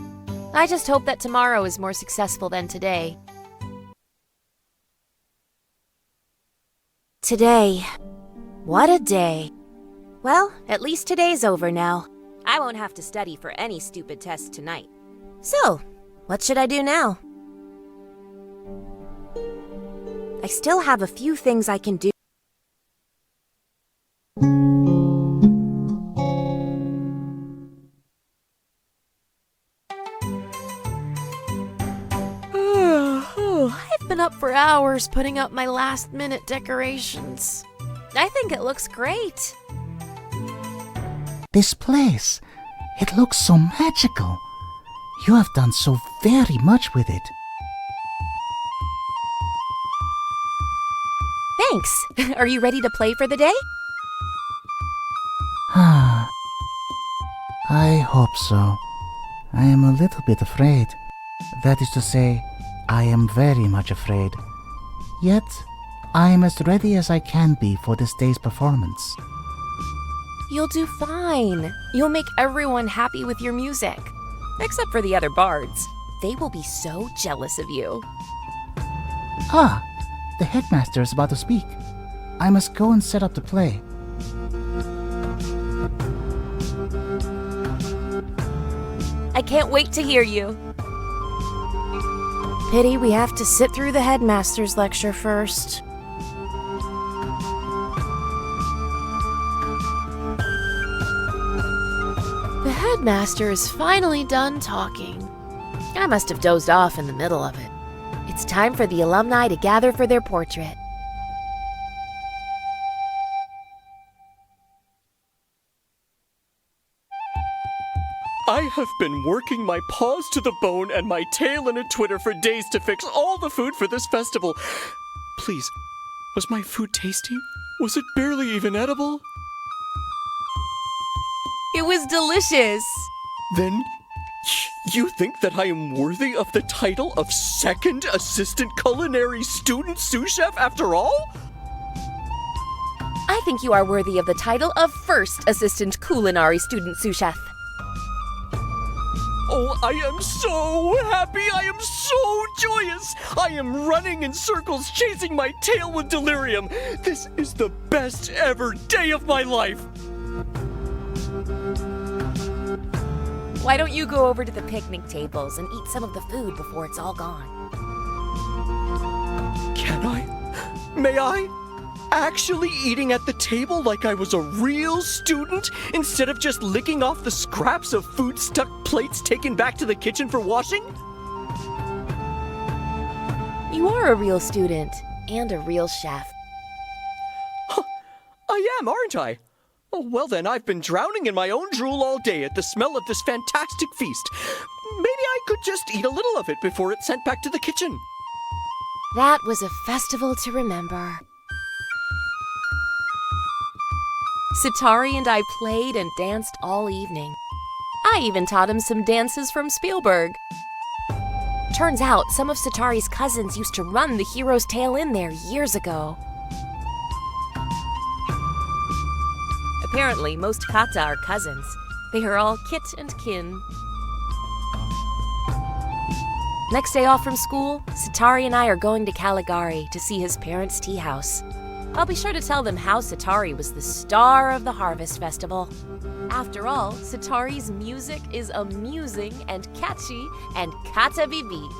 Speaker 1: I just hope that tomorrow is more successful than today. Today. What a day. Well, at least today's over now. I won't have to study for any stupid tests tonight. So, what should I do now? I still have a few things I can do. Been up for hours putting up my last-minute decorations. I think it looks great.
Speaker 5: This place, it looks so magical. You have done so very much with it.
Speaker 1: Thanks. Are you ready to play for the day?
Speaker 5: I hope so. I am a little bit afraid. That is to say, I am very much afraid. Yet, I am as ready as I can be for this day's performance.
Speaker 1: You'll do fine. You'll make everyone happy with your music. Except for the other bards. They will be so jealous of you.
Speaker 5: Ah, the headmaster is about to speak. I must go and set up the play.
Speaker 1: I can't wait to hear you. Pity we have to sit through the headmaster's lecture first. The headmaster is finally done talking. I must have dozed off in the middle of it. It's time for the alumni to gather for their portrait.
Speaker 10: I have been working my paws to the bone and my tail in a twitter for days to fix all the food for this festival. Please, was my food tasty? Was it barely even edible?
Speaker 1: It was delicious.
Speaker 10: Then you think that I am worthy of the title of second assistant culinary student sous chef after all?
Speaker 1: I think you are worthy of the title of first assistant culinary student sous chef.
Speaker 10: Oh, I am so happy! I am so joyous! I am running in circles, chasing my tail with delirium! This is the best ever day of my life!
Speaker 1: Why don't you go over to the picnic tables and eat some of the food before it's all gone?
Speaker 10: Can I? May I? Actually eating at the table like I was a real student instead of just licking off the scraps of food-stuck plates taken back to the kitchen for washing?
Speaker 1: You are a real student and a real chef.
Speaker 10: I am, aren't I? Oh, well then, I've been drowning in my own drool all day at the smell of this fantastic feast. Maybe I could just eat a little of it before it's sent back to the kitchen.
Speaker 1: That was a festival to remember. Sitari and I played and danced all evening. I even taught him some dances from Spielberg. Turns out some of Sitari's cousins used to run the Hero's Tale in there years ago. Apparently, most kata are cousins. They are all kith and kin. Next day off from school, Sitari and I are going to Caligari to see his parents' tea house. I'll be sure to tell them how Sitari was the star of the Harvest Festival. After all, Sitari's music is amusing and catchy and kata be beat.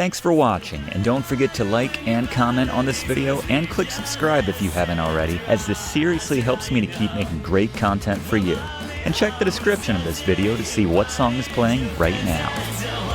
Speaker 11: Thanks for watching, and don't forget to like and comment on this video and click subscribe if you haven't already, as this seriously helps me to keep making great content for you. And check the description of this video to see what song is playing right now.